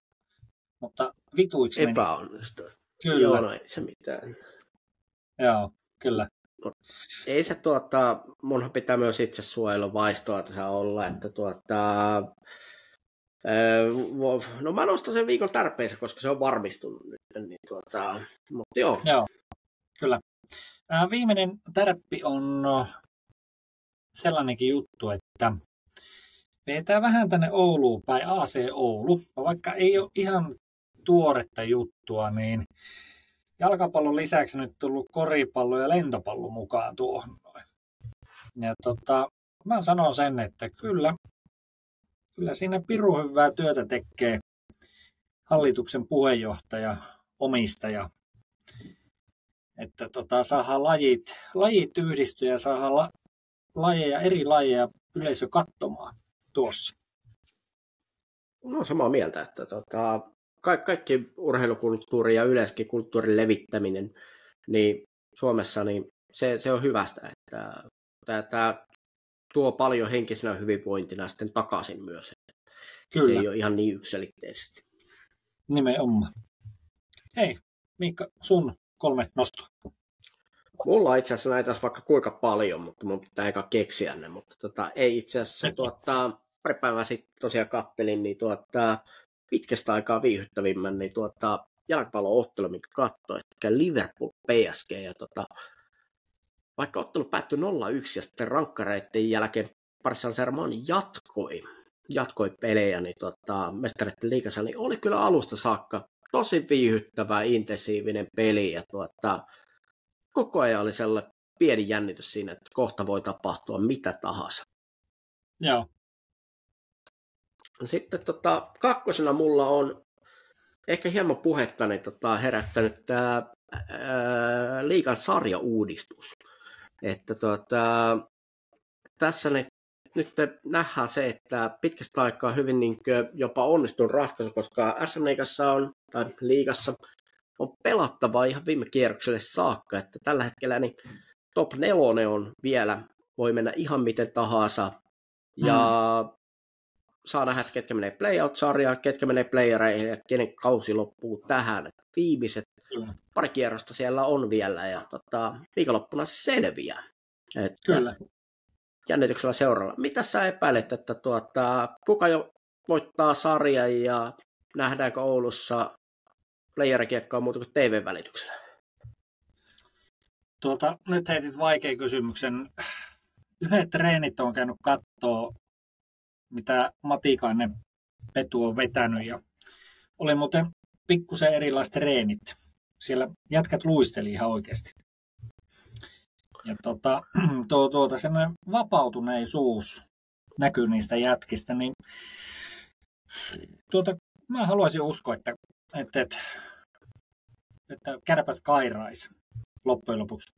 Speaker 2: mutta vituiksi meni.
Speaker 1: Epäonnistui.
Speaker 2: Kyllä.
Speaker 1: Joo, no ei se mitään.
Speaker 2: Joo, kyllä.
Speaker 1: Ei se munhan pitää myös itse suojella vaistoa tässä olla, että no mä nostan sen viikon tarpeeseen, koska se on varmistunut nyt, niin mutta joo.
Speaker 2: Joo, kyllä. Viimeinen tärppi on sellainenkin juttu, että vetää vähän tänne Ouluun päin, AC Oulu, vaikka ei ole ihan tuoretta juttua, niin jalkapallon lisäksi nyt tullut koripallo ja lentopallo mukaan tuohon. Ja mä sanon sen, että kyllä siinä pirun hyvää työtä tekee hallituksen puheenjohtaja, omistaja. Että saadaan lajit yhdistyä ja saadaan eri lajeja yleisö katsomaan tuossa.
Speaker 1: No samaa mieltä, että kaikki urheilukulttuuri ja yleiskin kulttuurin levittäminen niin Suomessa, niin se on hyvästä, että tämä tuo paljon henkisenä hyvinvointina sitten takaisin myös. Kyllä. Se ei ole ihan niin yksiselitteisesti.
Speaker 2: Nimenomaan. Hei, Miikka, sun 3 nostoa.
Speaker 1: Mulla on itse asiassa näitä vaikka kuinka paljon, mutta mun pitää eka keksiä ne, mutta ei itse asiassa pari päivää sitten tosiaan kattelin, niin pitkästä aikaa viihyttävimmän, niin jalkapallo-ottelu, minkä katsoi, eli Liverpool PSG, ja vaikka ottelu päättyi 0-1, ja sitten rankkareiden jälkeen Paris Saint-Germain jatkoi pelejä, niin mestareiden liigassa, niin oli kyllä alusta saakka tosi viihyttävä, intensiivinen peli, ja koko ajan oli sellainen pieni jännitys siinä, että kohta voi tapahtua mitä tahansa.
Speaker 2: Joo.
Speaker 1: Sitten kakkosena mulla on ehkä hieman puhetta niin, herättänyt tämä liigan sarjauudistus. Että tässä nyt nähdään se, että pitkästä aikaa hyvin jopa onnistunut ratkaisu, koska SM-liigassa liigassa on pelattavaa ihan viime kierrokselle saakka, että tällä hetkellä niin top 4 on vielä, voi mennä ihan miten tahansa, ja saa nähdä, ketkä menee playout-sarjaan, ketkä menee playereihin ja kenen kausi loppuu tähän. Viimeiset pari kierrosta siellä on vielä, ja viikonloppuna se selviää.
Speaker 2: Kyllä.
Speaker 1: Jännityksellä seuraava. Mitä sä epäilet, että kuka jo voittaa sarjan ja nähdäänkö Oulussa playerikiekkoa muuta kuin TV-välityksellä?
Speaker 2: Nyt heitit vaikean kysymyksen. Yhdet treenit on käynyt kattoo, mitä Matikainen Petu on vetänyt, ja oli muuten pikkusen erilaiset treenit. Siellä jätkät luisteli ihan oikeasti. Ja sellainen vapautuneisuus näkyy niistä jätkistä, niin mä haluaisin uskoa, että kärpät kairais loppujen lopuksi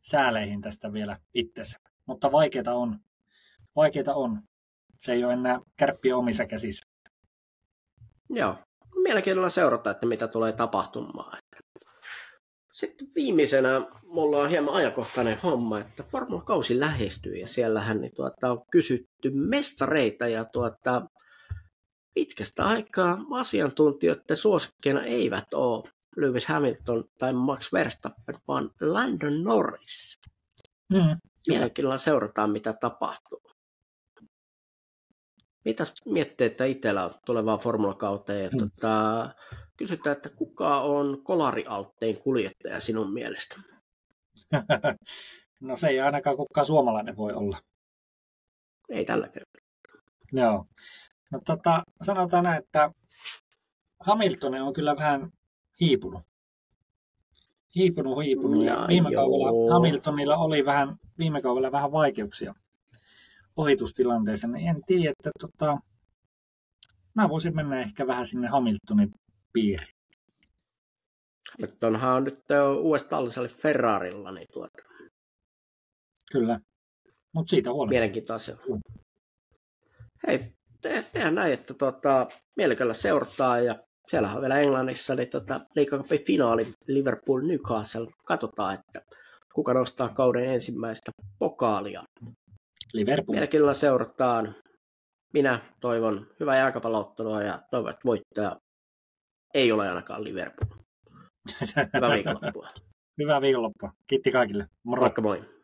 Speaker 2: sääleihin tästä vielä itsensä. Mutta vaikeita on. Se ei ole enää kärppien omissa käsissä.
Speaker 1: Joo, mielenkiinnolla seurata, että mitä tulee tapahtumaan. Sitten viimeisenä mulla on hieman ajankohtainen homma, että Formula-kausi lähestyy ja siellähän niin on kysytty mestareita ja pitkästä aikaa asiantuntijoiden suosikkeina eivät ole Lewis Hamilton tai Max Verstappen, vaan Lando Norris. Mielenkiinnolla seurataan, mitä tapahtuu. Mitäs miettii, että itsellä on tulevaan formulakauteen? Kysytään, että kuka on kolarialttein kuljettaja sinun mielestä?
Speaker 2: No se ei ainakaan kukaan suomalainen voi olla.
Speaker 1: Ei tällä kertaa.
Speaker 2: Joo. No sanotaan näin, että Hamilton on kyllä vähän hiipunut hiipunut. Ja viime kaudella Hamiltonilla oli viime kaudella vähän vaikeuksia ohitustilanteeseen. En tiedä, että mä voisin mennä ehkä vähän sinne Hamiltonin piiriin.
Speaker 1: Hamiltonhan on nyt uudestaan talliselle Ferrarilla. Niin
Speaker 2: Kyllä, mutta siitä huolimatta.
Speaker 1: Mielenkiintoisia. Hei, tehdään näin, että mielenkiinnolla seurataan ja siellä on vielä Englannissa niin League Cupin finaali Liverpool-Newcastle. Katsotaan, että kuka nostaa kauden ensimmäistä pokaalia.
Speaker 2: Liverpool.
Speaker 1: Mielenkiinnolla seurataan. Minä toivon hyvää jalkapalloottelua ja toivon, että voittaja ei ole ainakaan Liverpool. Hyvää viikonloppua.
Speaker 2: Hyvää viikonloppua. Kiitti kaikille. Moro.
Speaker 1: Moikka moi.